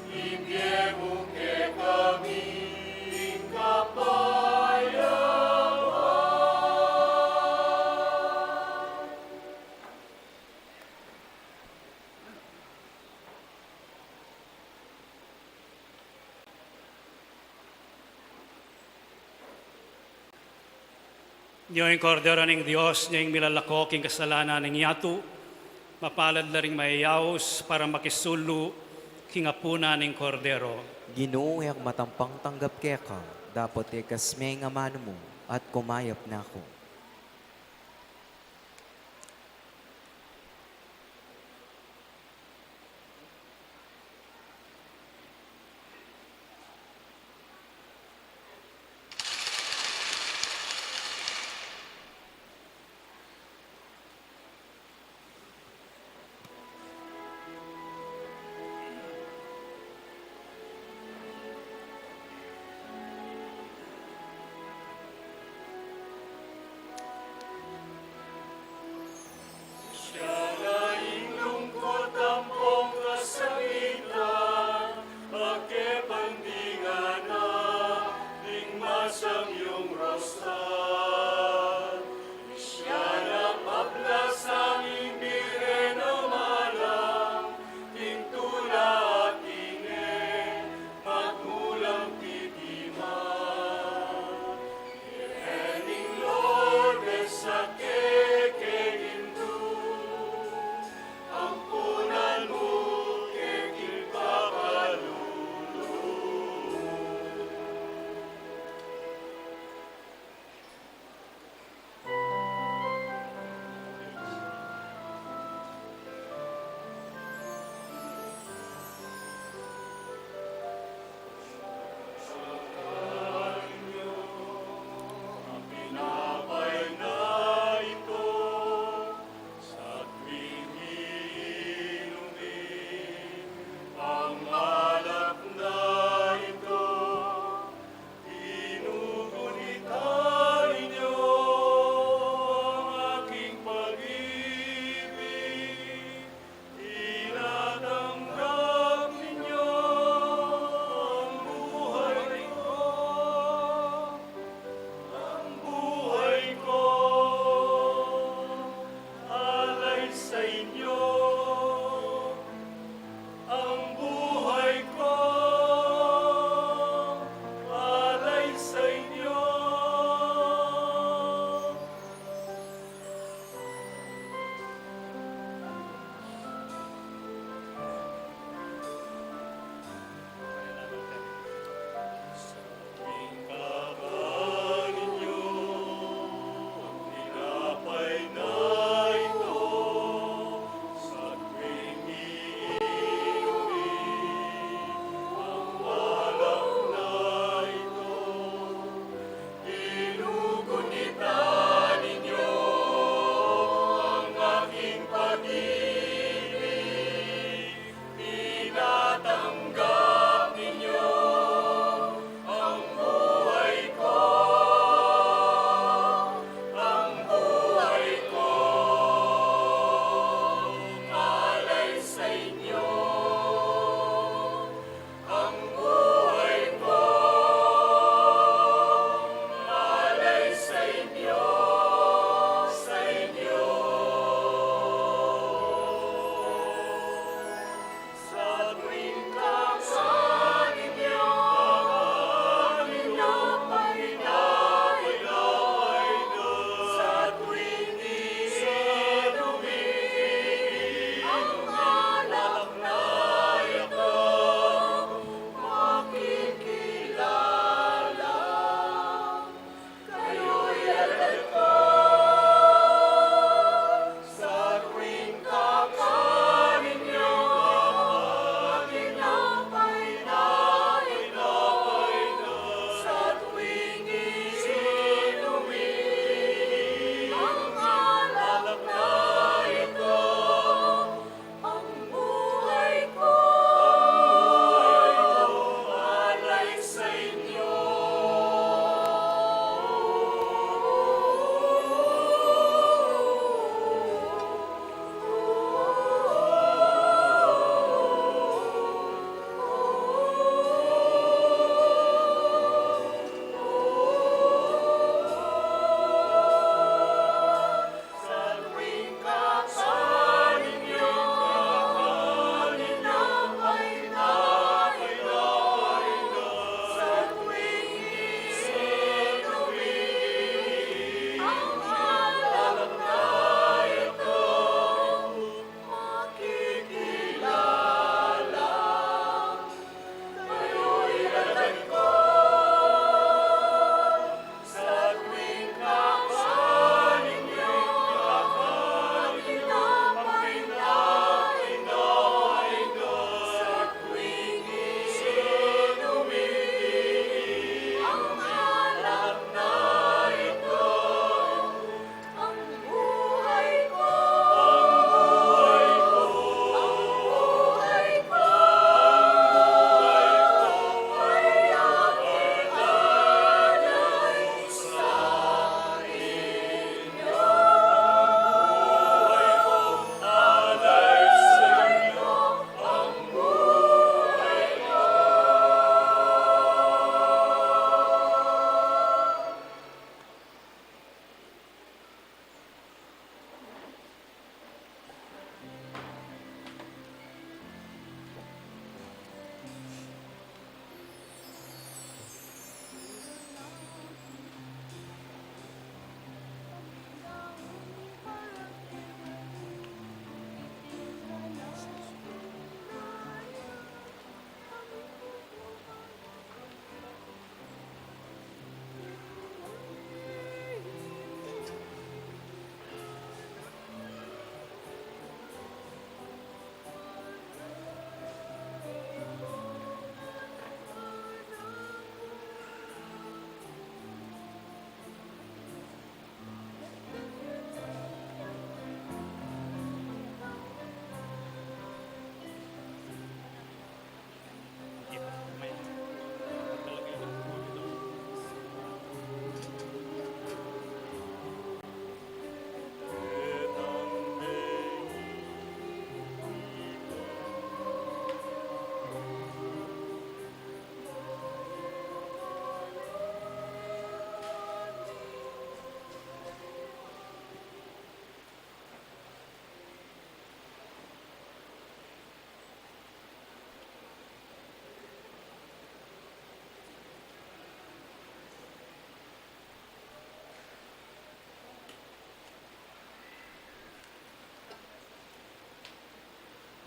igemo ke kami, ing kapayawan. Diyo'y kordero ning Diyos, niyang milalako king kasalanan ning yatu, mapalad na ring mayayaos para makisulu king apuna ning kordero. Ginoo yak matampang tanggap keka, dapat ikasme nga mano mo, at kumayap na ako.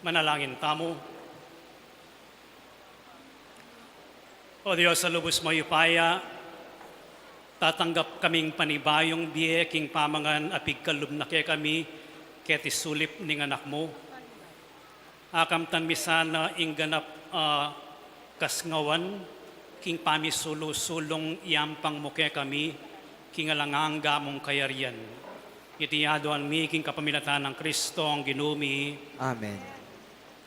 Manalangin tamo. O Diyos, sa lubos mo ipaya, tatanggap kaming panibayong biye king pamangan apig kalub na kay kami, ket isulip ning anak mo. Akam tan misana ing ganap kasngawan, king pamisulo-sulong yampang mo kay kami, king alanganga mong kayarian. Itiyadoan mi king kapamilatan ng Kristo ang ginumi. Amen.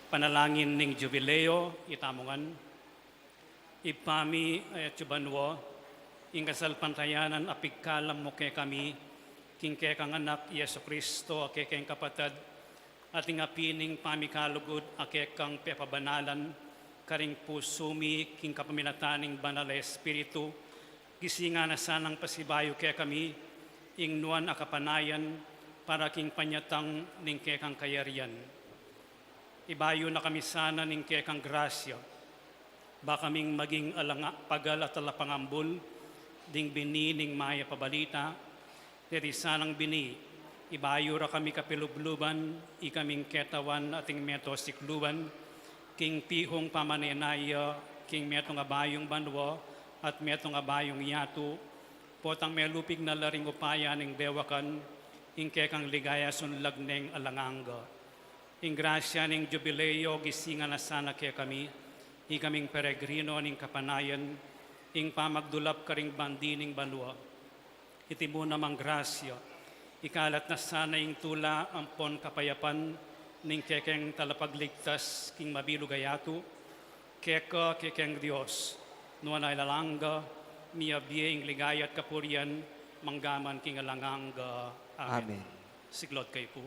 Panalangin ning jubileo, itamungan. Ipami at jubanwo, ing kasal pantayanan apigkalam mo kay kami, king kay kang anak Yesu Kristo, ake kang kapatid, ating apining pamikalugod, ake kang pepabanalan, karing pusumi, king kapamilataning banal na Espiritu, gisinga na sanang pasibayo kay kami, ing nuan akapanayan, para king panyatang ning kay kang kayarian. Ibayo na kami sana ning kay kang grasya, ba kaming maging pagal at alapangambul, ding bini ning maya pabalita, diri sanang bini, ibayo ra kami kapilubluban, ikaming ketawan ating meto sikluban, king pihong pamanenaya, king metong abayong banwa, at metong abayong yatu, potang melupig na laring upaya ning dewakan, ing kekang ligaya sunlag neng alanganga. Ing grasya ning jubileo, gisinga na sana kay kami, ikaming peregrino ning kapanayan, ing pamagdulap karing bandining banwa. Iti mo namang grasya, ikalat na sana ing tula ampon kapayapan, ning kekeng talapagligtas king mabilugayatu, kekeng Dios, nuan ay lalangga, miyabiye ing ligaya at kapurian, manggaman king alanganga. Amen. Amen. Siglot kayo po.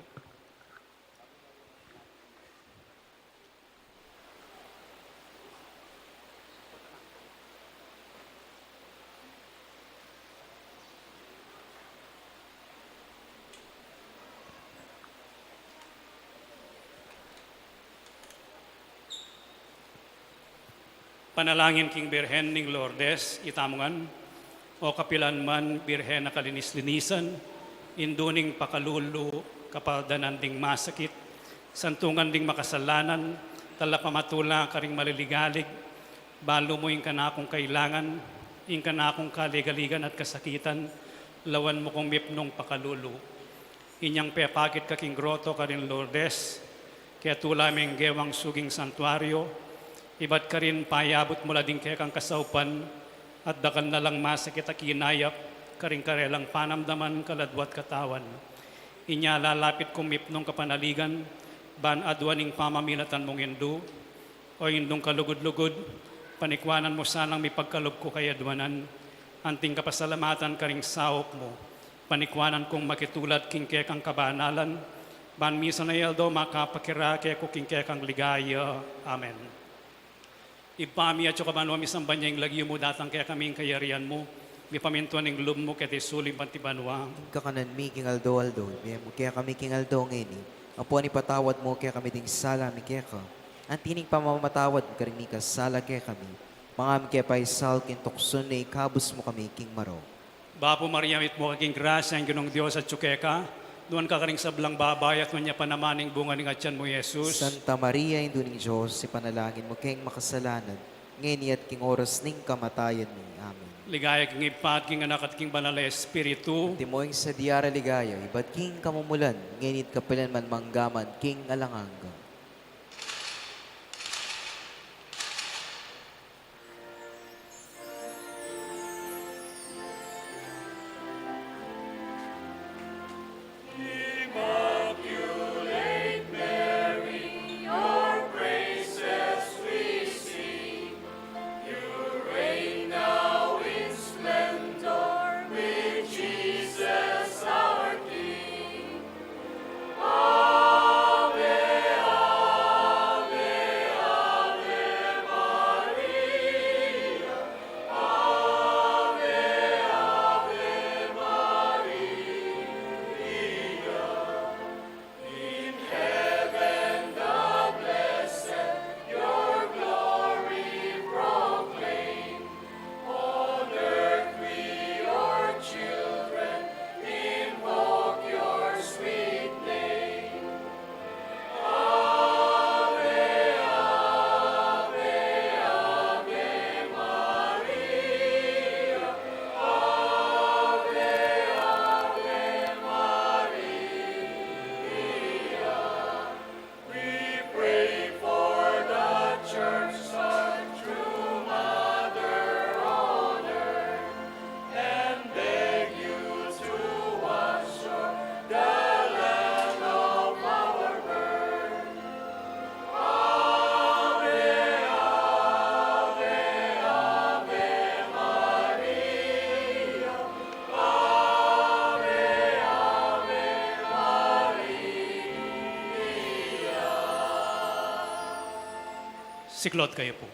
Panalangin king Birhen ning Lourdes, itamungan, o kapilan man Birhen na kalinis-linisan, induning pakalulu, kapadanan ding masakit, santungan ding makasalanan, talapamatula karing maliligalig, balo mo yung kanakong kailangan, yung kanakong kaligaligan at kasakitan, lawan mo kong mipnong pakalulu. Inyang pepakit kaking groto karin Lourdes, kaya tulaming gewang suging santuario, iba't ka rin payabot mula din kaya kang kasaupan at dakal na lang masakit at kinayap karing karelang panamdaman kaladwat katawan. Inya lalapit kong mipnong kapanaligan ban adwaning pamamilatan mong hindu o hindong kalugod-lugod panikwanan mo sanang may pagkalog ko kay adwanan anting kapasalamatan karing saop mo panikwanan kong makitulat king kaya kang kabanalan ban misa na yeldo makapakira kaya ko king kaya kang ligaya. Amen. Ipami at yung kabanwa misang banyang lagyo mo datang kaya kaming kayarian mo. May pamintuan ng lum mo kaya sulim pantibanwa. Kakanan mi king aldo, kaya kami king aldo ngini. Apo ni patawad mo kaya kami ding sala mi kaya ka. Antining pamamatawad mo karing ka sala kaya kami. Mga kaya paisal kin tukson na ikabos mo kami king maro. Bapo Mariamit mo kaking grasya ang ginong Diyos at tsukeka. Doon ka karing sablang babay at niya panamaning bunga ng atyan mo, Jesus. Santa Maria, Induning Diyos, si panalangin mo kayong makasalanan, ngayon at king oras ning kamatayan ni. Amen. Ligaya king ipat, king anak at king banal na Espiritu. Timoing sa diara ligaya, iba't king kamumulan, ngayon kapilan man manggaman, king alanganga. Ave, Siklod kayo po.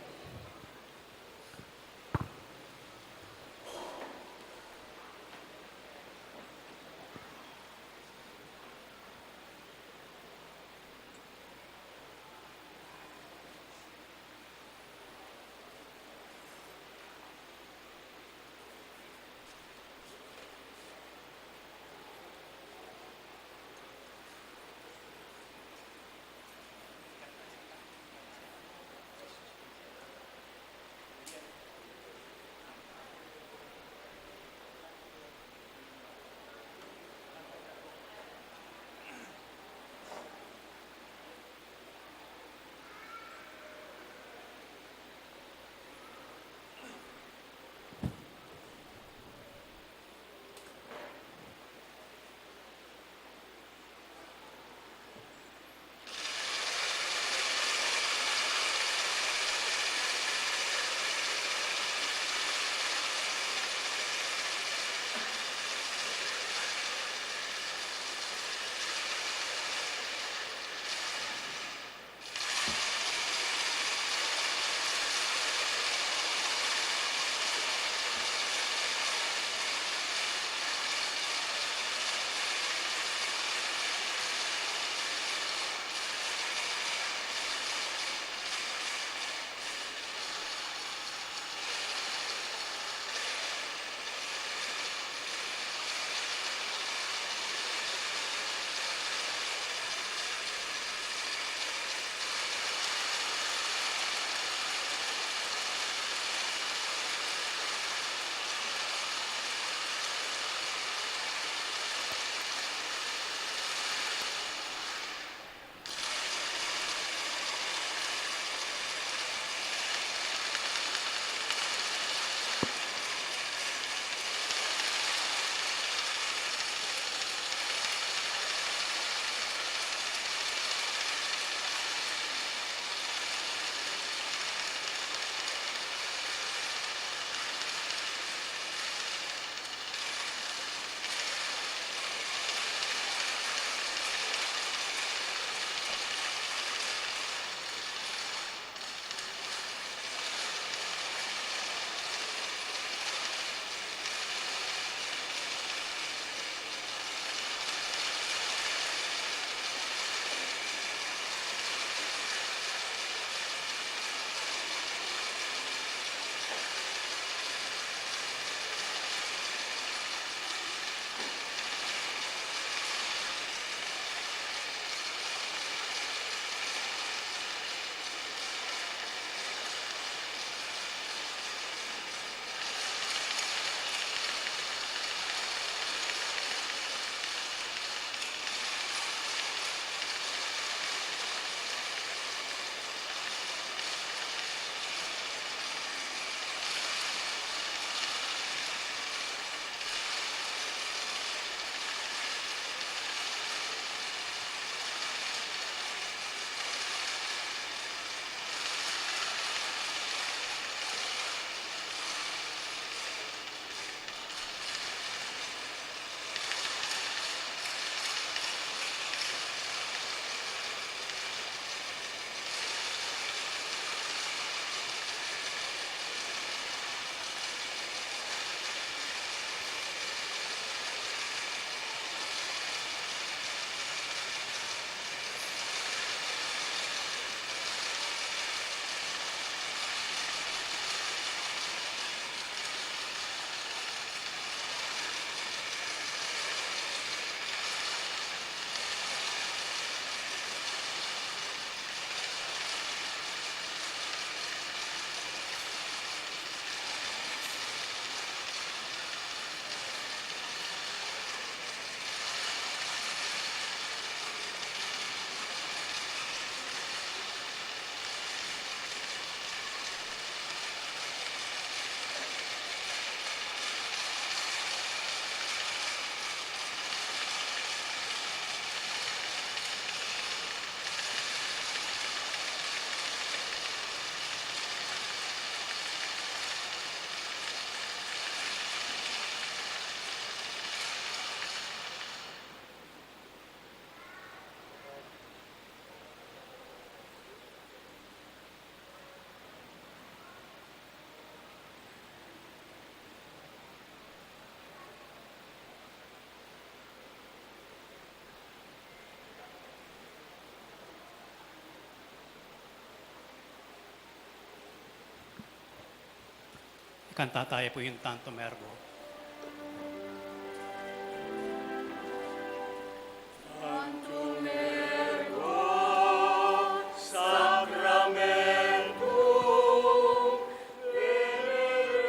Kanta tayo po yung Tantum Ergo. Sacramentum veneremur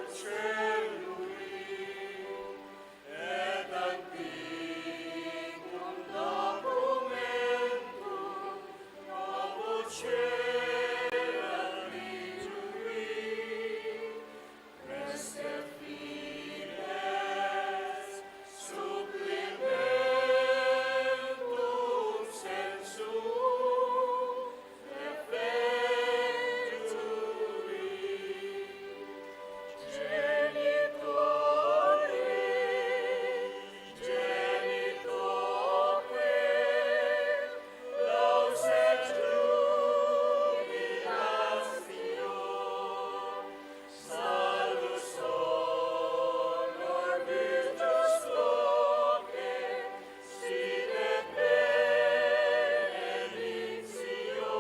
celui et antiquum documentum novucera litui Preste fides supplimentum sensum effectui genitoque laus et jubilatio Salus honor virtus loce, sit et benedictio,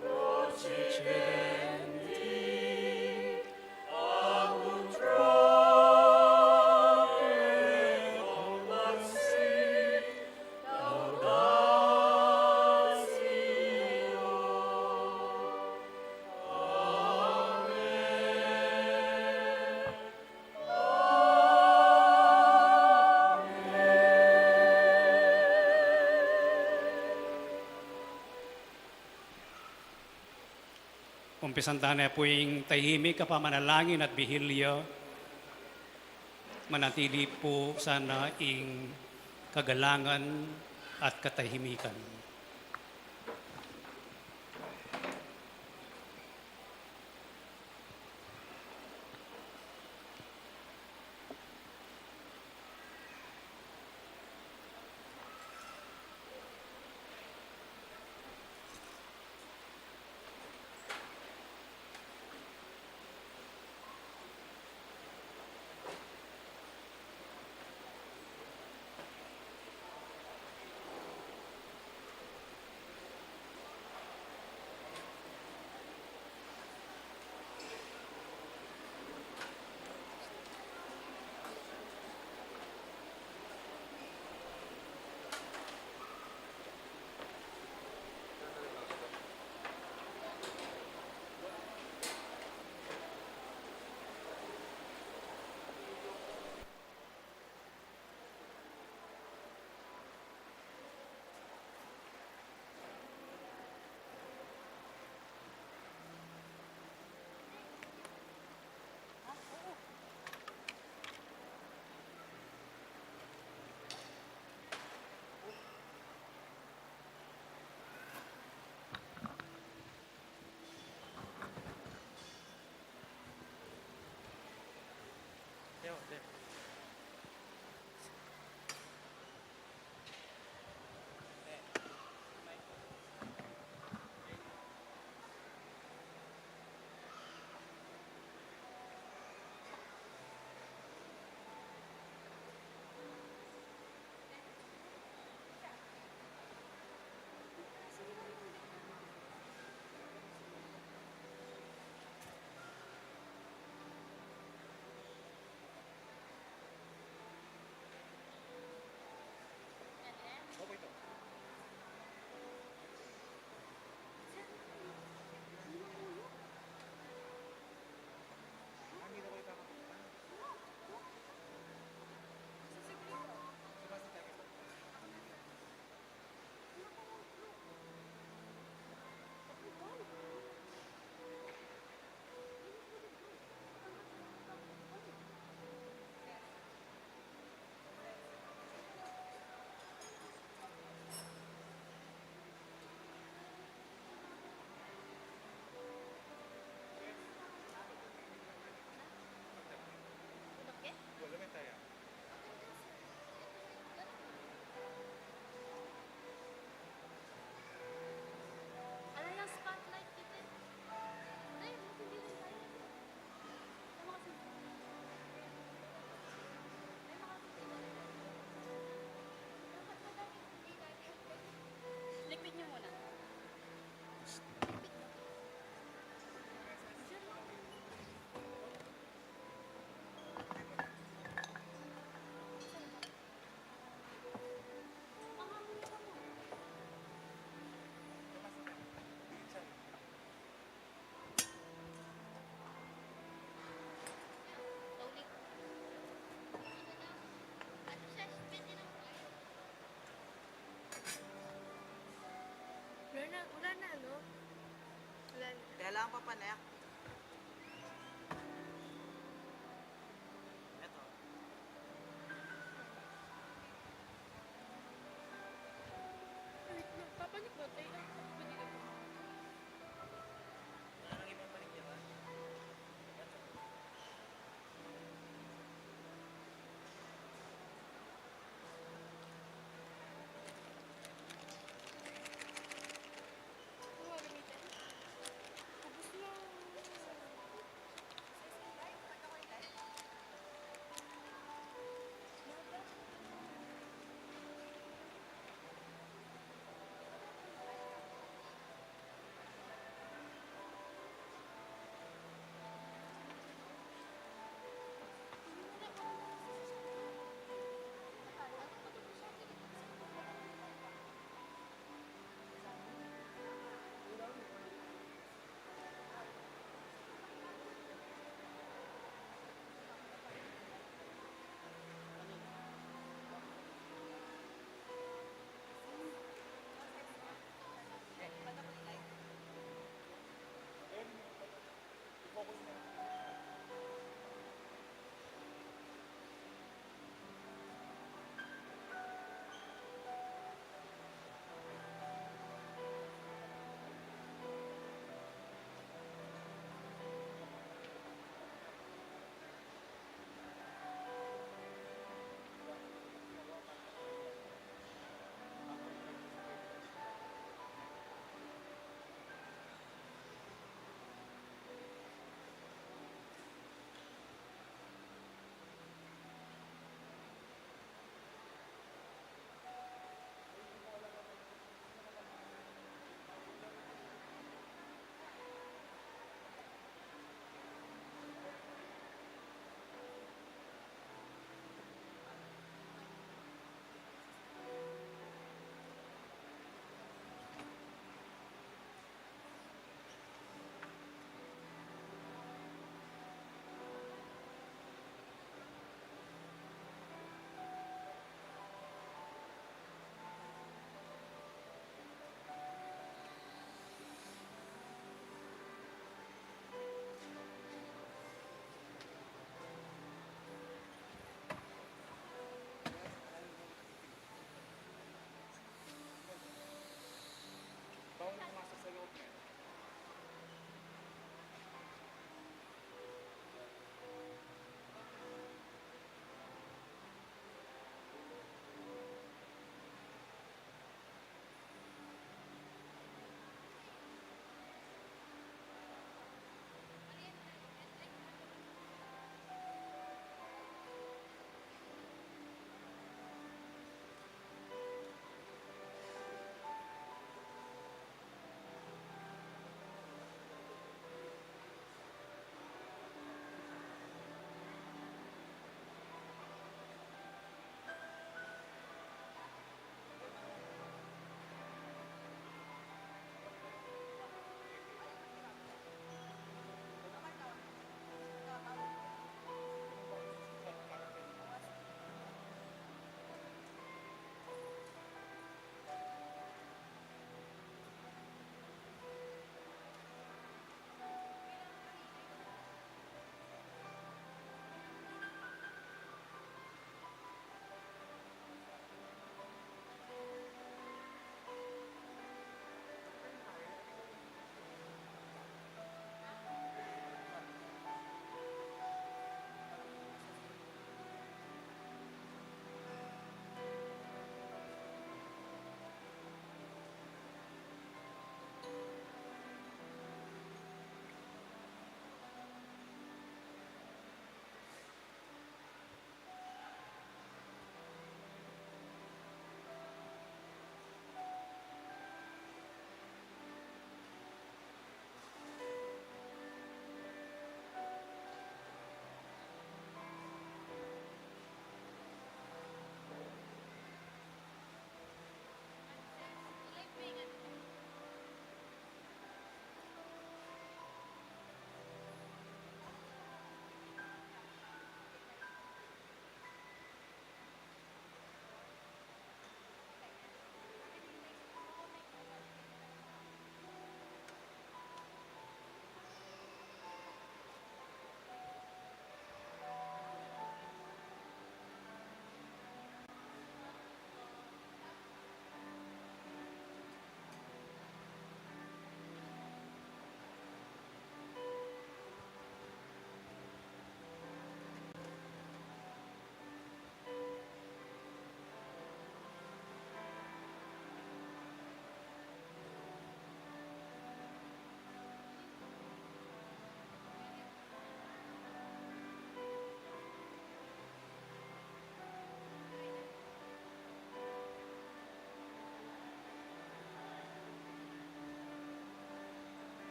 procedenti apud trope compassi, laudatio. Umpisan tayo na po yung tahimik, kapamanalangin at bihilya. Manatili po sana ing kagalangan at katahimikan.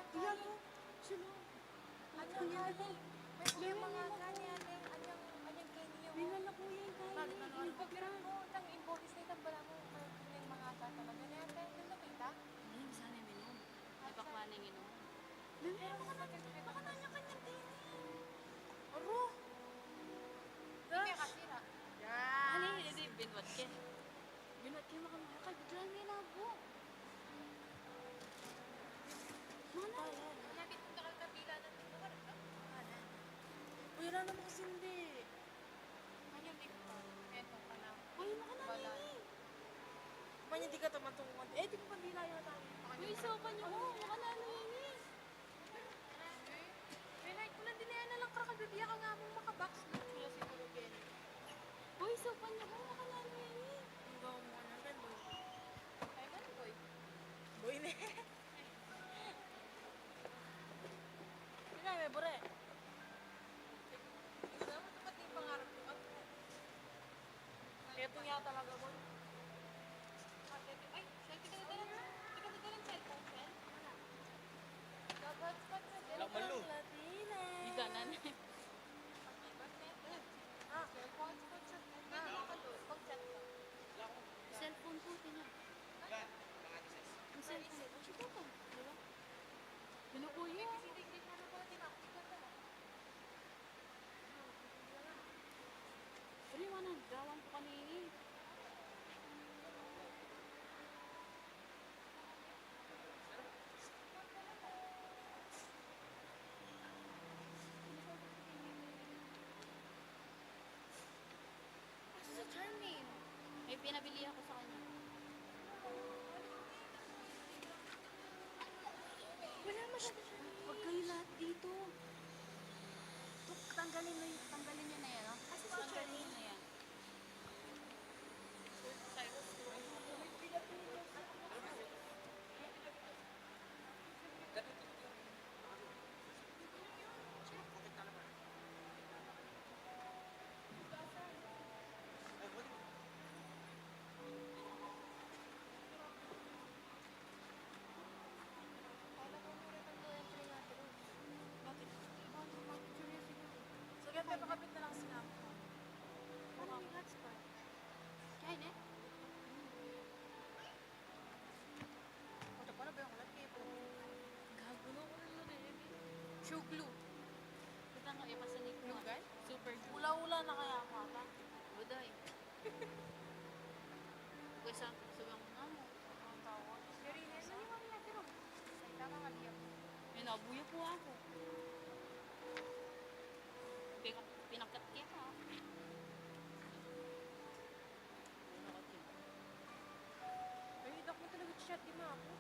Kuya mo. Sino? Anyang kani. May kuya mga kani anyang kani niyo. Bilan na kuya yung kani. Bakit ano? Pagbiran mo, tang inbox na itang bala mo. May mga kata talaga na yan. Kaya ito kita. Hindi, sana yung minom. May bakwa na yung inom. Baka nanya kanyang kani. Aro. Hindi kasira. Ano yun? Hindi, binwat ka. Binwat ka makamaya ka. Biglaan may labo. Mana? Nabit mo kakabila ng lugar. Uy, wala naman kasi hindi. Anyang di ko. Eto ka na. Uy, makanani. Panya di ka tamatungan. Eh, di ko pa nila yata. Uy, sopa niyo. Oo, makanano yun eh. May like ko lang din na lang kakagabiya ka nga mong makabox. Sila siguro din. Uy, sopa niyo. Oo, makanano yun eh. Hindi mo na gan boy. Ay gan boy. Boy na. Pinay, may bure. Hindi naman dapat yung pangarap ko. Ito nga talaga mo. Ay, selfie ka na dalan. Hindi ka na dalan cellphone, friend. Wala. Nag-hotspot sa din. Latina. Iganan. Ah, hotspot sa din. Pag-chat ka. Cellphone po, tinya. Ang cellphone. Ang siya po. Diba? Pinukuya. Kasi tignan na pala din ako. Tignan na lang. Pero yung ano, gawan po kanini. Asa sa Charmaine? May pinabili ako sa kanya. Wala masyado siya. Huwag kayo lahat dito. Tanggalin nyo na yan, no? Asa si Tanggalin Charmaine? nyo na yan. Kala ko mura kang entry natin. Bakit? Bakit mag-curious siguro? Sige, papakapit na lang sila ako. Ano may hotspot? Kaya ne? Ito pa na ba yung lagi po? Gagulo ko rin yun eh. Shoe glue. Kita nga, ipasanig ko. Glue gun? Super glue. Ula-ula na kaya ako ata. Buday. Huwag sa subang mo nga mo. Ang tawag. Pero yun, ano yung mga natin? Ay, tama nga liya po. May nabuyo po ako. Pinakat kaya ka. Ay, dak mo talaga chat di mo ako.